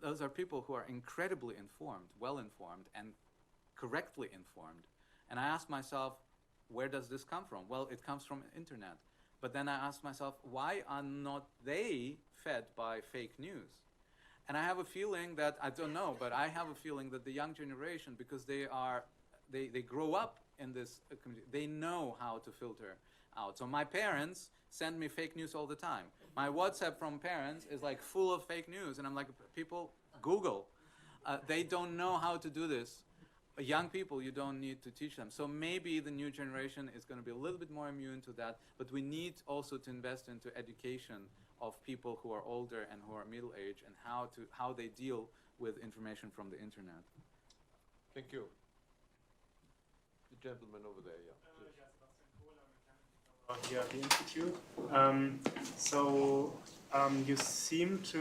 those are people who are incredibly informed, well-informed, and correctly informed. And I ask myself, where does this come from? Well, it comes from internet. But then I ask myself, why are not they fed by fake news? And I have a feeling that, I don't know, but I have a feeling that the young generation, because they grow up in this community, they know how to filter out. So my parents send me fake news all the time. My WhatsApp from parents is like full of fake news, and I'm like, people, Google. They don't know how to do this. Young people, you don't need to teach them. So maybe the new generation is going to be a little bit more immune to that, but we need also to invest into education of people who are older and who are middle age, and how they deal with information from the internet. Thank you. The gentleman over there, yeah. please. Here at the Institute. You seem to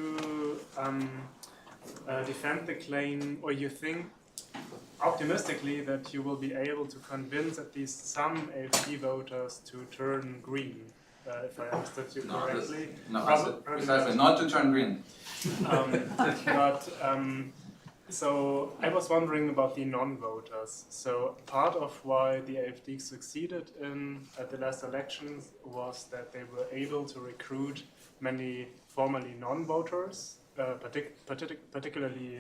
defend the claim, or you think optimistically that you will be able to convince at least some AfD voters to turn green, if I understood you correctly. Precisely, not to turn green. So I was wondering about the non-voters. So part of why the AfD succeeded at the last elections was that they were able to recruit many formerly non-voters, particularly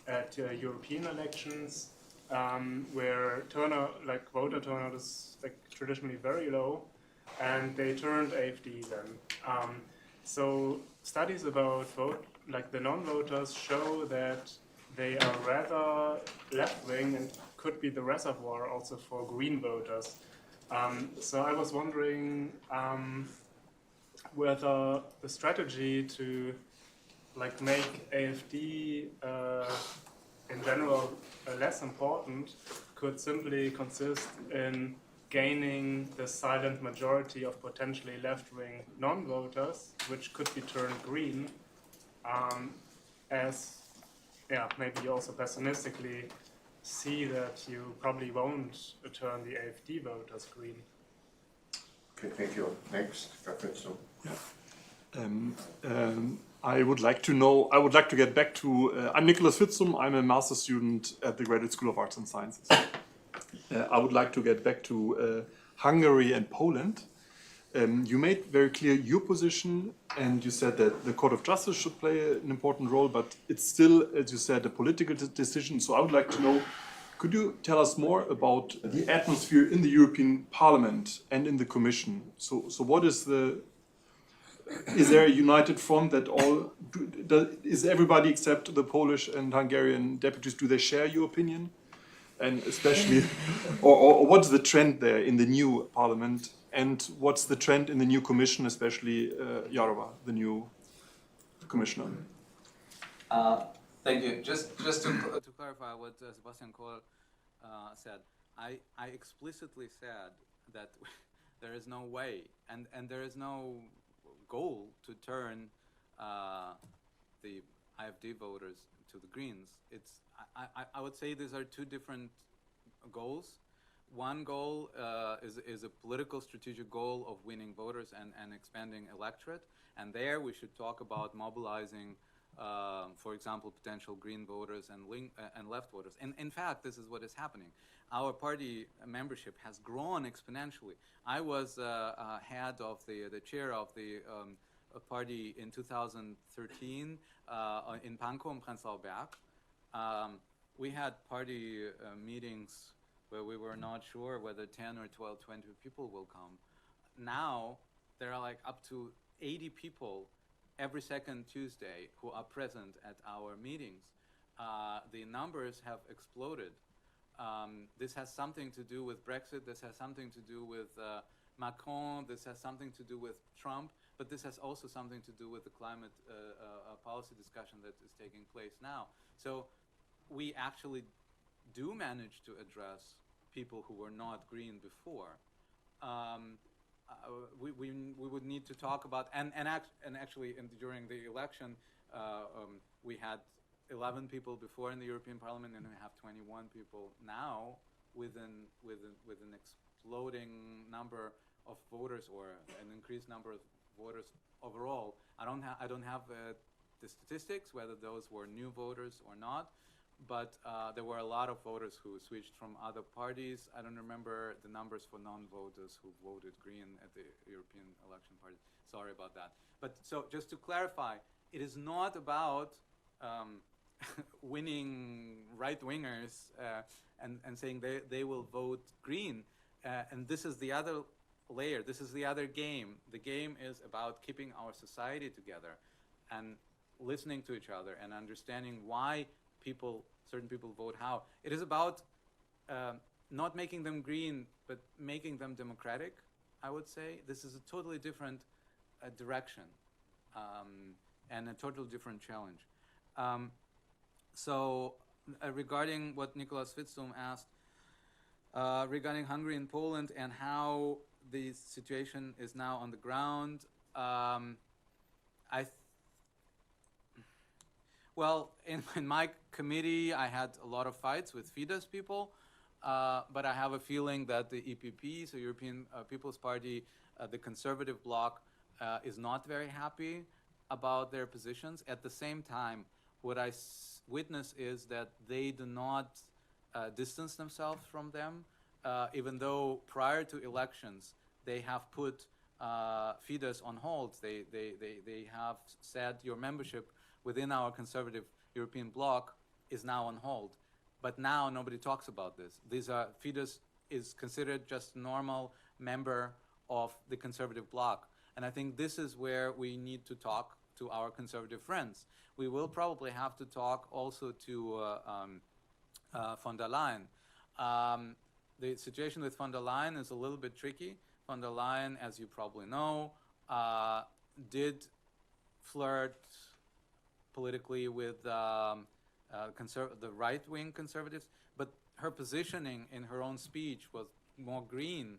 at European elections, where voter turnout is traditionally very low, and they turned AfD then. So studies about the non-voters show that they are rather left-wing and could be the reservoir also for green voters. So I was wondering whether the strategy to make AfD in general less important could simply consist in gaining the silent majority of potentially left-wing non-voters, which could be turned green, maybe you also pessimistically see that you probably won't turn the AfD voters green. Okay, thank you. Next, Professor. I would like to get back to, I'm Nicholas Fitzum, I'm a master's student at the Graduate School of Arts and Sciences. I would like to get back to Hungary and Poland. You made very clear your position, and you said that the Court of Justice should play an important role, but it's still, as you said, a political decision. So I would like to know, could you tell us more about the atmosphere in the European Parliament and in the Commission? So what is is there a united front that is everybody except the Polish and Hungarian deputies, do they share your opinion? And especially, or what's the trend there in the new parliament? And what's the trend in the new commission, especially Jarova, the new commissioner? Thank you. Just to clarify what Sebastian Kohl said, I explicitly said that there is no way and there is no goal to turn the AfD voters to the Greens. I would say these are two different goals. One goal is a political strategic goal of winning voters and expanding electorate. And there we should talk about mobilizing, for example, potential Green voters and left voters. And in fact, this is what is happening. Our party membership has grown exponentially. I was head of the chair of the party in 2013 in Pankow and Prenzlauer Berg. We had party meetings where we were not sure whether 10 or 12, 20 people will come. Now, there are up to 80 people every second Tuesday who are present at our meetings. The numbers have exploded. This has something to do with Brexit, this has something to do with Macron, this has something to do with Trump, but this has also something to do with the climate policy discussion that is taking place now. So we actually do manage to address people who were not green before. We would need to talk about, and actually during the election, we had 11 people before in the European Parliament, and we have 21 people now with an exploding number of voters, or an increased number of voters overall. I don't have the statistics whether those were new voters or not, but there were a lot of voters who switched from other parties. I don't remember the numbers for non-voters who voted Green at the European election party. Sorry about that. But so just to clarify, it is not about winning right-wingers and saying they will vote green. And this is the other layer. This is the other game. The game is about keeping our society together and listening to each other and understanding why certain people vote how. It is about not making them green, but making them democratic, I would say. This is a totally different direction and a totally different challenge. So regarding what Nicholas Witztum asked, regarding Hungary and Poland and how the situation is now on the ground, well, in my committee, I had a lot of fights with Fidesz people, but I have a feeling that the EPP, so European People's Party, the conservative bloc, is not very happy about their positions. At the same time, what I witness is that they do not distance themselves from them, even though prior to elections they have put Fidesz on hold. They have said your membership within our conservative European bloc is now on hold. But now nobody talks about this. Fidesz is considered just a normal member of the conservative bloc. And I think this is where we need to talk to our conservative friends. We will probably have to talk also to von der Leyen. The situation with von der Leyen is a little bit tricky. Von der Leyen, as you probably know, did flirt politically with the right-wing conservatives, but her positioning in her own speech was more green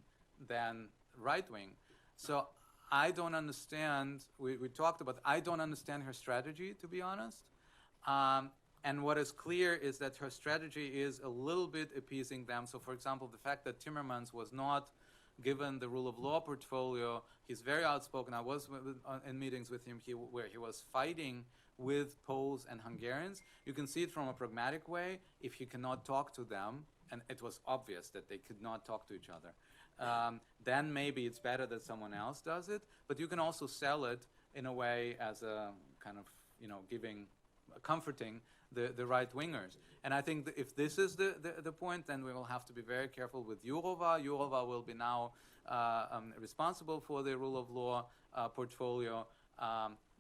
than right-wing. So I don't understand, we talked about, I don't understand her strategy, to be honest. And what is clear is that her strategy is a little bit appeasing them. So for example, the fact that Timmermans was not given the rule of law portfolio, he's very outspoken. I was in meetings with him where he was fighting with Poles and Hungarians. You can see it from a pragmatic way. If he cannot talk to them, and it was obvious that they could not talk to each other, then maybe it's better that someone else does it. But you can also sell it in a way as a kind of, comforting the right-wingers. And I think that if this is the point, then we will have to be very careful with Jourova. Jourova will be now responsible for the rule of law portfolio.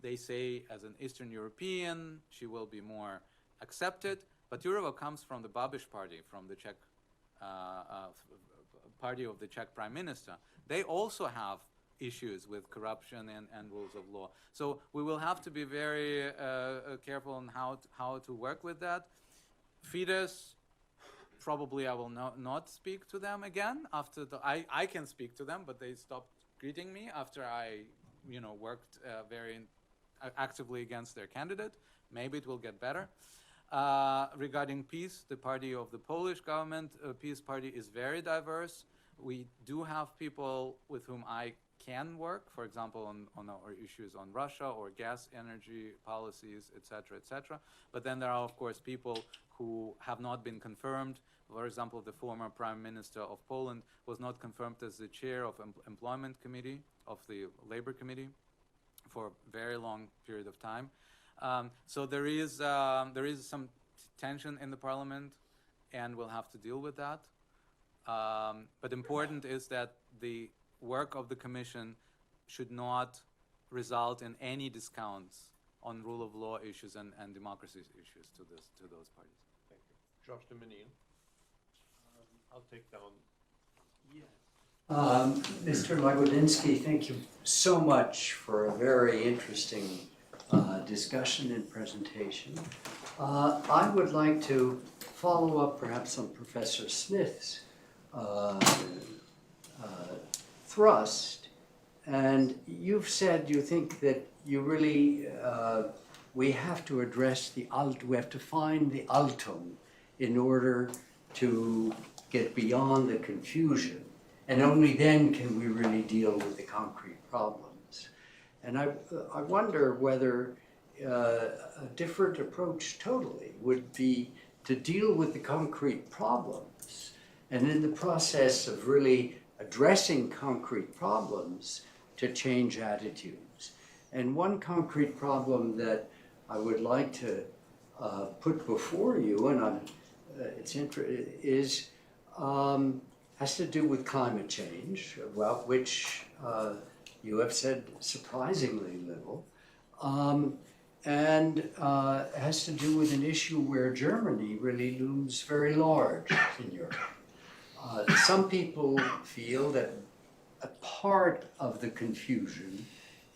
They say as an Eastern European, she will be more accepted. But Jourova comes from the Babiš party, from the Czech party of the Czech prime minister. They also have issues with corruption and rules of law. So we will have to be very careful on how to work with that. Fidesz, probably I will not speak to them again after I can speak to them, but they stopped greeting me after I worked very actively against their candidate. Maybe it will get better. Regarding PiS, the party of the Polish government, PiS party is very diverse. We do have people with whom I can work, for example, on our issues on Russia or gas energy policies, etc., etc. But then there are, of course, people who have not been confirmed. For example, the former Prime Minister of Poland was not confirmed as the chair of Employment Committee, of the Labor Committee, for a very long period of time. So there is some tension in the parliament, and we'll have to deal with that. But important is that the work of the Commission should not result in any discounts on rule of law issues and democracy issues to those parties. Thank you. Georges de Menil. I'll take down. Mr. Lagodinsky, thank you so much for a very interesting discussion and presentation. I would like to follow up perhaps on Professor Smith's thrust. And you've said you think that you really, we have to address we have to find the Altum in order to get beyond the confusion. And only then can we really deal with the concrete problems. And I wonder whether a different approach totally would be to deal with the concrete problems, and in the process of really addressing concrete problems, to change attitudes. And one concrete problem that I would like to put before you, and has to do with climate change, about which you have said surprisingly little, and has to do with an issue where Germany really looms very large in Europe. Some people feel that a part of the confusion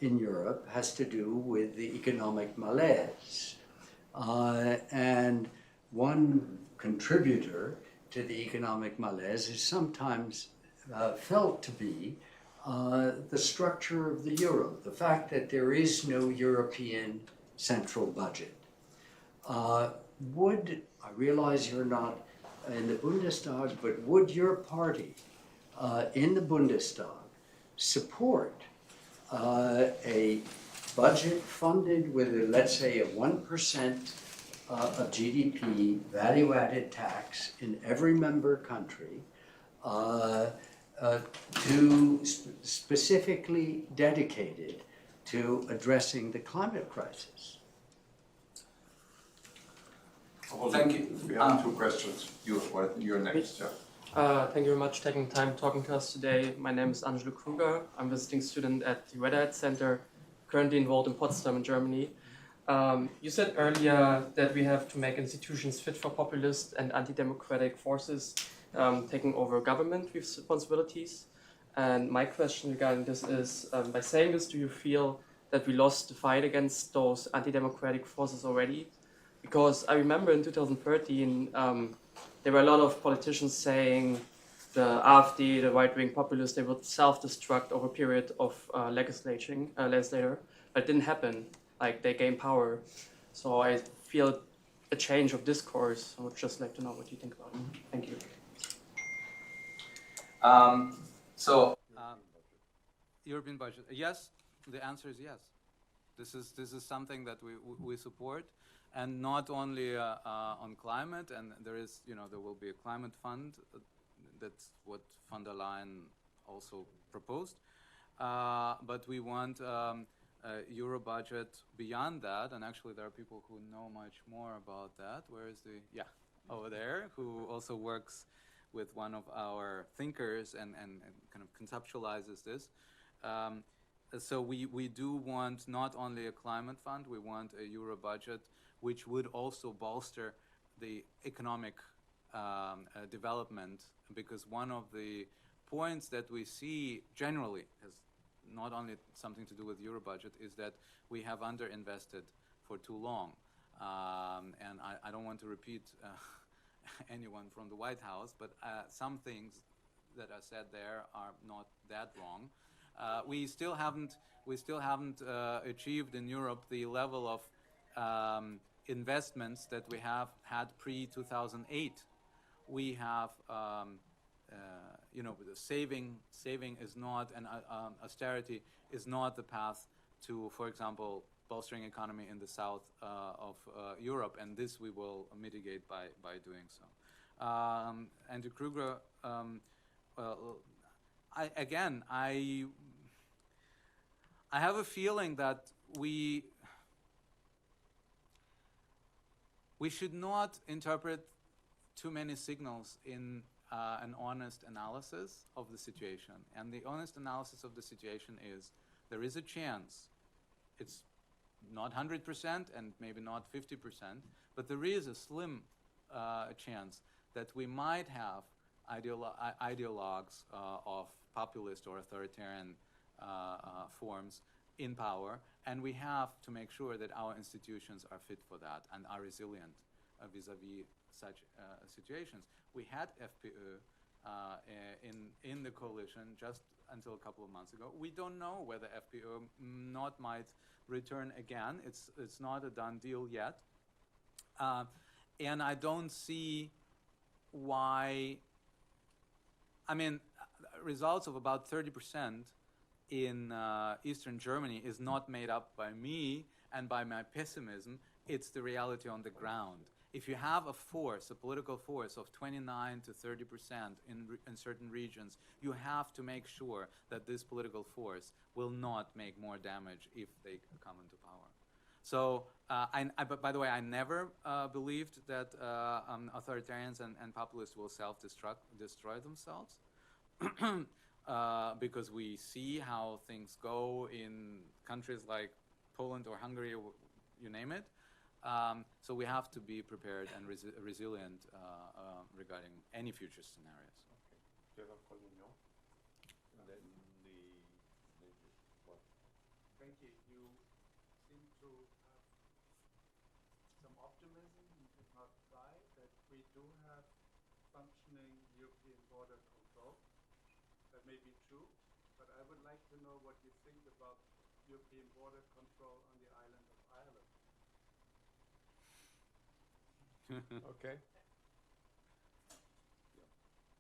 in Europe has to do with the economic malaise. And one contributor to the economic malaise is sometimes felt to be the structure of the euro, the fact that there is no European central budget. I realize you're not in the Bundestag, but would your party in the Bundestag support a budget funded with, let's say, a 1% of GDP value-added tax in every member country specifically dedicated to addressing the climate crisis? Thank you. We have two questions. You're next, yeah. Thank you very much for taking time talking to us today. My name is Angelo Kruger. I'm a visiting student at the Red Hat Center, currently involved in Potsdam in Germany. You said earlier that we have to make institutions fit for populist and anti-democratic forces taking over government responsibilities. And my question regarding this is, by saying this, do you feel that we lost the fight against those anti-democratic forces already? Because I remember in 2013, there were a lot of politicians saying the AfD, the right-wing populists, they would self-destruct over a period of legislature, but it didn't happen. Like, they gained power. So I feel a change of discourse. I would just like to know what you think about it. Thank you. European budget. Yes, the answer is yes. This is something that we support, and not only on climate. And there will be a climate fund. That's what von der Leyen also proposed. But we want Euro budget beyond that, and actually there are people who know much more about that. Where is over there, who also works with one of our thinkers and kind of conceptualizes this. So we do want not only a climate fund, we want a Euro budget which would also bolster the economic development, because one of the points that we see generally has not only something to do with Euro budget, is that we have underinvested for too long. And I don't want to repeat anyone from the White House, but some things that are said there are not that wrong. We still haven't achieved in Europe the level of investments that we have had pre-2008. We have saving is not, and austerity is not the path to, for example, bolstering economy in the south of Europe, and this we will mitigate by doing so. Andrew Kruger, I have a feeling that we should not interpret too many signals in an honest analysis of the situation. And the honest analysis of the situation is there is a chance. It's not 100% and maybe not 50%, but there is a slim chance that we might have ideologues of populist or authoritarian forms in power, and we have to make sure that our institutions are fit for that and are resilient vis-a-vis such situations. We had FPÖ in the coalition just until a couple of months ago. We don't know whether FPÖ might return again. It's not a done deal yet. And I don't see why. I mean, results of about 30% in Eastern Germany is not made up by me and by my pessimism. It's the reality on the ground. if you have a force, a political force of 29 to 30% in certain regions, you have to make sure that this political force will not make more damage if they come into power. So, but by the way, I never believed that authoritarians and populists will destroy themselves. Because we see how things go in countries like Poland or Hungary, or you name it. So we have to be prepared and resilient regarding any future scenarios. Stefan Collignon. And then the what? Thank you. You seem to have some optimism, if not pride, that we do have functioning European border control. That may be true, but I would like to know what you think about European border control on the island of Ireland. Okay.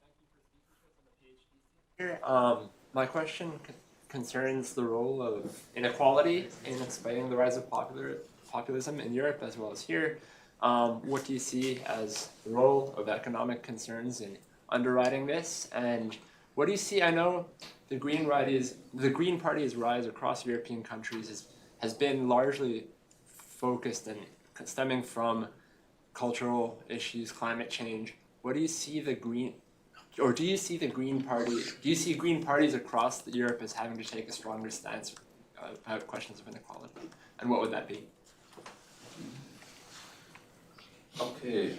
Thank you for speaking to us on the PhD here. My question concerns the role of inequality in explaining the rise of populism in Europe as well as here. What do you see as the role of economic concerns in underwriting this? And what do you see? I know the Green Party's rise across European countries has been largely focused and stemming from cultural issues, climate change. What do you see do you see Green parties across Europe as having to take a stronger stance about questions of inequality? And what would that be? Okay.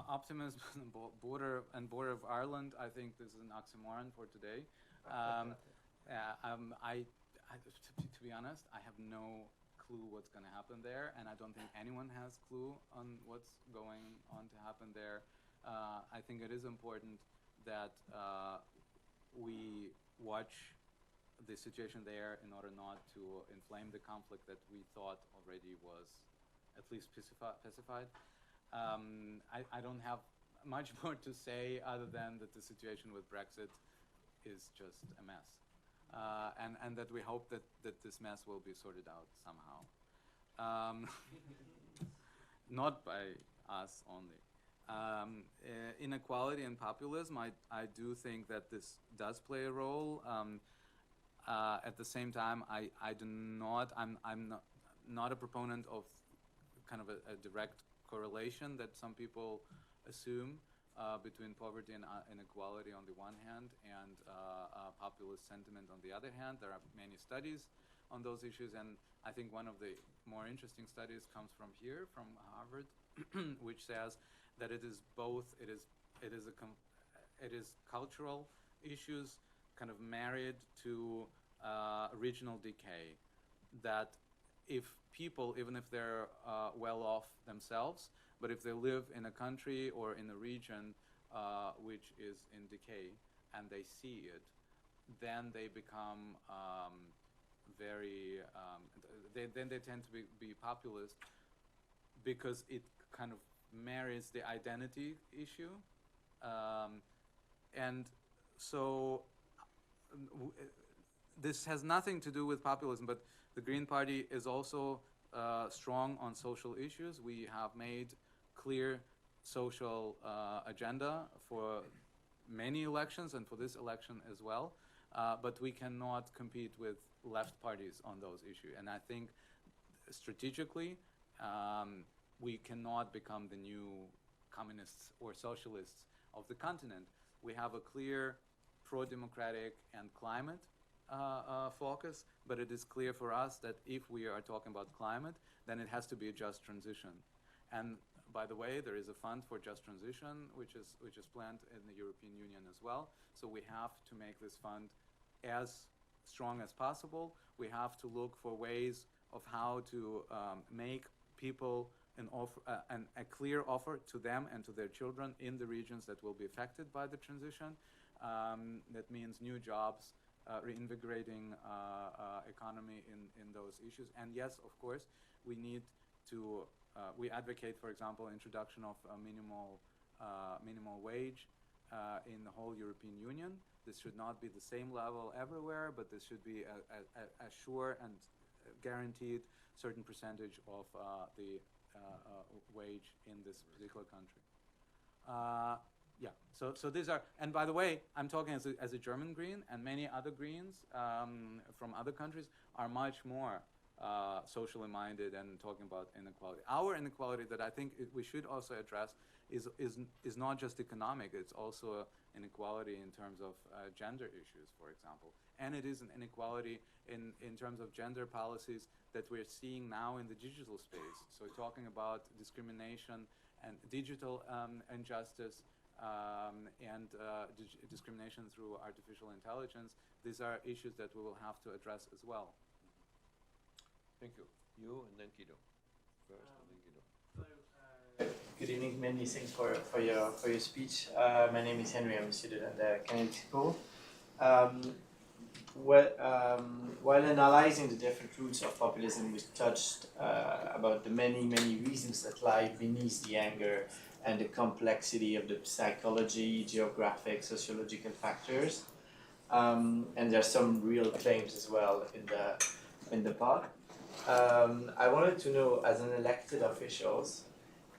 Optimism, border of Ireland. I think this is an oxymoron for today. To be honest, I have no clue what's going to happen there, and I don't think anyone has clue on what's going on to happen there. I think it is important that we watch the situation there in order not to inflame the conflict that we thought already was at least pacified. I don't have much more to say other than that the situation with Brexit is just a mess. And that we hope that this mess will be sorted out somehow. Not by us only. Inequality and populism, I do think that this does play a role. At the same time, I'm not a proponent of kind of a direct correlation that some people assume between poverty and inequality on the one hand and populist sentiment on the other hand. There are many studies on those issues, and I think one of the more interesting studies comes from here, from Harvard, which says that it is both. It is cultural issues kind of married to regional decay. That if people, even if they're well off themselves, but if they live in a country or in a region which is in decay and they see it, then they become then they tend to be populist because it kind of marries the identity issue. And so this has nothing to do with populism, but the Green Party is also strong on social issues. We have made clear social agenda for many elections and for this election as well. But we cannot compete with left parties on those issues. And I think strategically, we cannot become the new communists or socialists of the continent. We have a clear pro-democratic and climate focus, but it is clear for us that if we are talking about climate, then it has to be a just transition. And by the way, there is a fund for just transition, which is planned in the European Union as well. So we have to make this fund as strong as possible. We have to look for ways of how to make people a clear offer to them and to their children in the regions that will be affected by the transition. That means new jobs, reinvigorating economy in those issues. And yes, of course, we need to, we advocate, for example, introduction of a minimal wage in the whole European Union. This should not be the same level everywhere, but this should be a sure and guaranteed certain percentage of the wage in this particular country. Yeah, so these are, and by the way, I'm talking as a German Green, and many other Greens from other countries are much more socially minded and talking about inequality. Our inequality that I think we should also address is not just economic, it's also inequality in terms of gender issues, for example. And it is an inequality in terms of gender policies that we're seeing now in the digital space. So talking about discrimination and digital injustice, and discrimination through artificial intelligence, these are issues that we will have to address as well. Thank you. You and then Guido. First and then Guido. Good evening, many thanks for your speech. My name is Henry, I'm a student at the Kennedy School. While analyzing the different roots of populism, we touched about the many reasons that lie beneath the anger and the complexity of the psychology, geographic, sociological factors. And there are some real claims as well in the pot. I wanted to know, as an elected officials,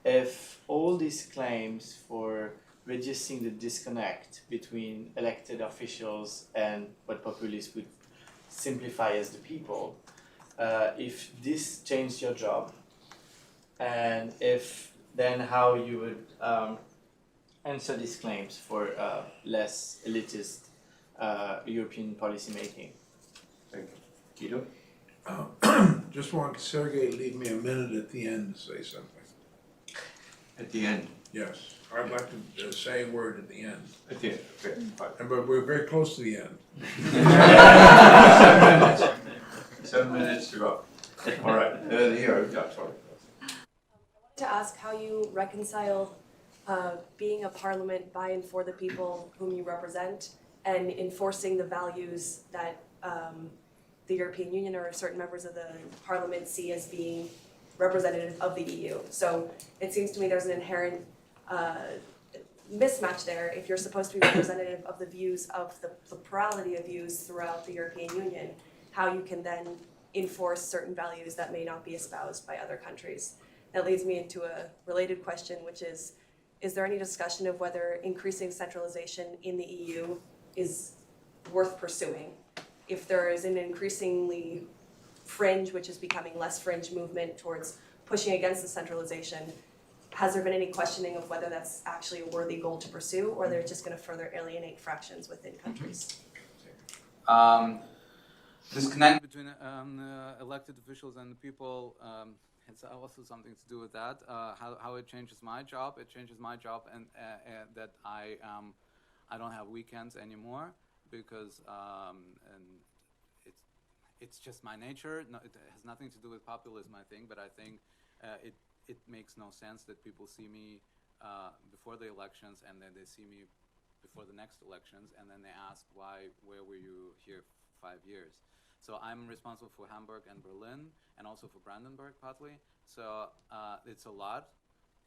if all these claims for reducing the disconnect between elected officials and what populists would simplify as the people, if this changed your job, and if then how you would answer these claims for less elitist European policy making. Thank you. Guido? Just want Sergey to leave me a minute at the end to say something. At the end. Yes, I'd like to say a word at the end. At the end, okay, fine. But we're very close to the end. 7 minutes to go. All right, here, yeah, sorry. To ask how you reconcile being a parliament by and for the people whom you represent and enforcing the values that the European Union or certain members of the parliament see as being representative of the EU. So it seems to me there's an inherent mismatch there if you're supposed to be representative of the views of the plurality of views throughout the European Union, how you can then enforce certain values that may not be espoused by other countries. That leads me into a related question, which is there any discussion of whether increasing centralization in the EU is worth pursuing? If there is an increasingly fringe, which is becoming less fringe movement towards pushing against the centralization, has there been any questioning of whether that's actually a worthy goal to pursue, or they're just going to further alienate fractions within countries? Disconnect between elected officials and the people has also something to do with that. How it changes my job. It changes my job, and that I don't have weekends anymore because and it's just my nature. No, it has nothing to do with populism, I think. But I think it makes no sense that people see me before the elections and then they see me before the next elections, and then they ask where were you here 5 years? So I'm responsible for Hamburg and Berlin, and also for Brandenburg partly. So it's a lot,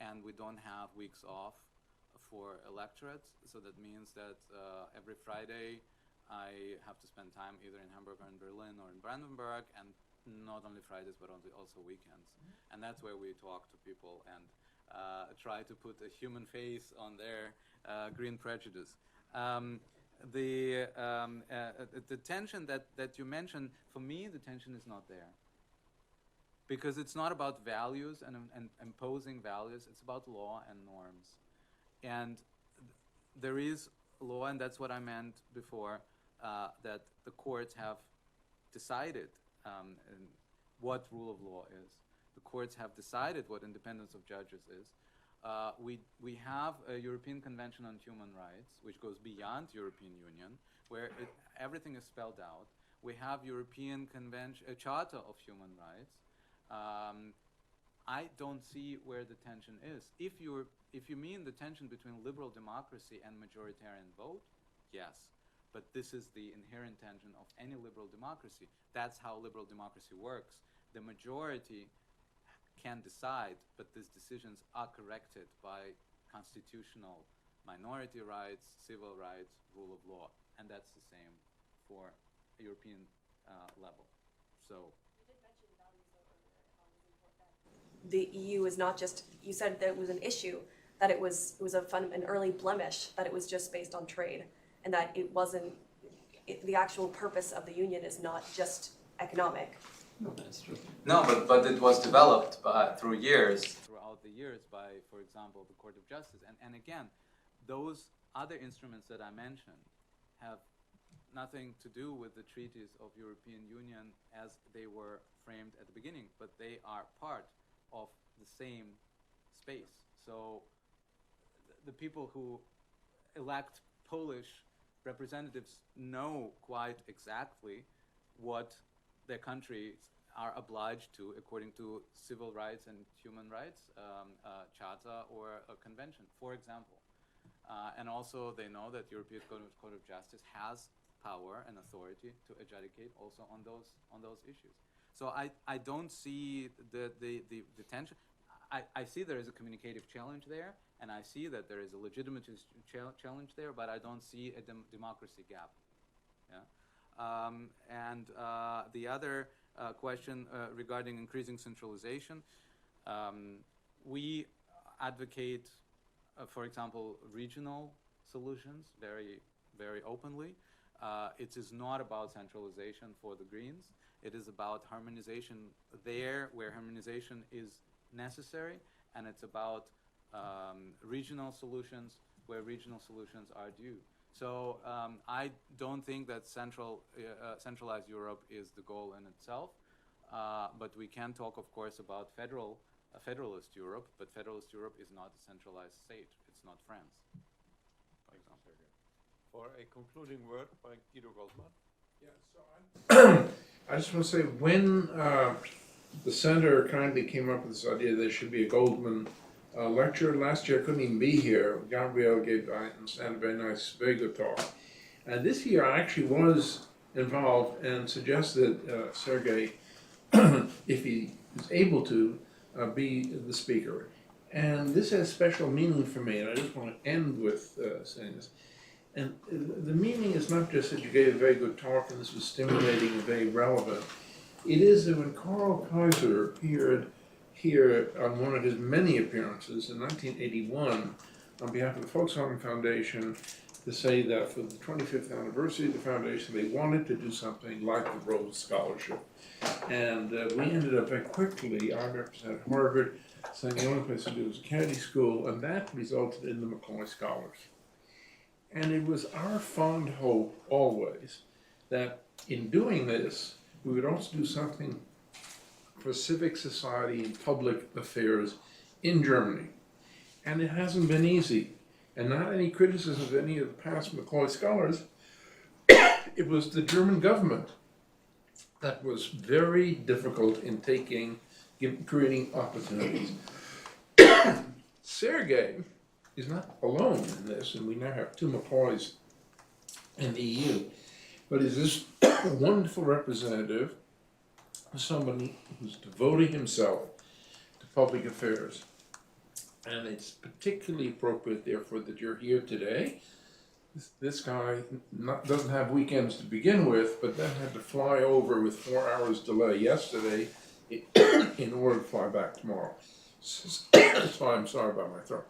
and we don't have weeks off for electorates. So that means that every Friday I have to spend time either in Hamburg or in Berlin or in Brandenburg, and not only Fridays but also weekends. And that's where we talk to people and try to put a human face on their green prejudice. The tension that you mentioned, for me, the tension is not there. Because it's not about values and imposing values, it's about law and norms. And there is law, and that's what I meant before, that the courts have decided what rule of law is. The courts have decided what independence of judges is. We have a European Convention on Human Rights, which goes beyond European Union, where everything is spelled out. We have European Charter of Human Rights. I don't see where the tension is. If you mean the tension between liberal democracy and majoritarian vote, yes. But this is the inherent tension of any liberal democracy. That's how liberal democracy works. The majority can decide, but these decisions are corrected by constitutional minority rights, civil rights, rule of law. And that's the same for a European level. So. the EU is not just, you said that it was an issue, that it was an early blemish, that it was just based on trade, and that it wasn't, the actual purpose of the union is not just economic. That's true. No, but it was developed throughout the years by, for example, the Court of Justice. And again, those other instruments that I mentioned have nothing to do with the treaties of European Union as they were framed at the beginning, but they are part of the same space. So the people who elect Polish representatives know quite exactly what their countries are obliged to according to civil rights and human rights charter or a convention, for example. And also they know that European Court of Justice has power and authority to adjudicate also on those issues. So I don't see the tension. I see there is a communicative challenge there, and I see that there is a legitimate challenge there, but I don't see a democracy gap. Yeah? And the other question regarding increasing centralization, we advocate, for example, regional solutions very, very openly. It is not about centralization for the Greens. It is about harmonization there where harmonization is necessary, and it's about regional solutions where regional solutions are due. So I don't think that centralized Europe is the goal in itself, but we can talk, of course, about federalist Europe, but federalist Europe is not a centralized state. It's not France, for example. For a concluding word by Guido Goldman. Yeah, so I just want to say, when the center kindly came up with this idea there should be a Goldman lecture last year, I couldn't even be here. Gabrielle gave, I understand, a very nice, very good talk. And this year I actually was involved and suggested Sergei, if he is able to, be the speaker. And this has special meaning for me, and I just want to end with saying this. And the meaning is not just that you gave a very good talk and this was stimulating and very relevant. It is that when Karl Kaiser appeared here on one of his many appearances in 1981 on behalf of the Volkswagen Foundation to say that for the 25th anniversary of the foundation, they wanted to do something like the Rhodes Scholarship. And we ended up very quickly, I represented Harvard, saying the only place to do it was a Kennedy School, and that resulted in the Macaulay Scholars. And it was our fond hope always that in doing this, we would also do something for civic society and public affairs in Germany. And it hasn't been easy. And not any criticism of any of the past Macaulay Scholars, it was the German government that was very difficult in creating opportunities. Sergei is not alone in this, and we now have 2 Macaulays in the EU, but is this wonderful representative of somebody who's devoting himself to public affairs. And it's particularly appropriate, therefore, that you're here today. This guy doesn't have weekends to begin with, but then had to fly over with 4 hours delay yesterday in order to fly back tomorrow. So I'm sorry about my throat.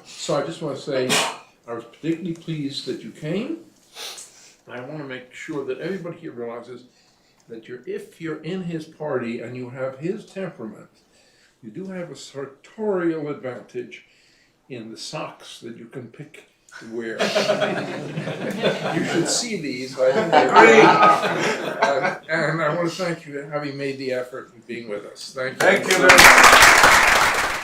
So I just want to say I was particularly pleased that you came. I want to make sure that everybody here realizes that if you're in his party and you have his temperament, you do have a sartorial advantage in the socks that you can pick to wear. You should see these. I think they're great. And I want to thank you for having made the effort and being with us. Thank you. Thank you very much.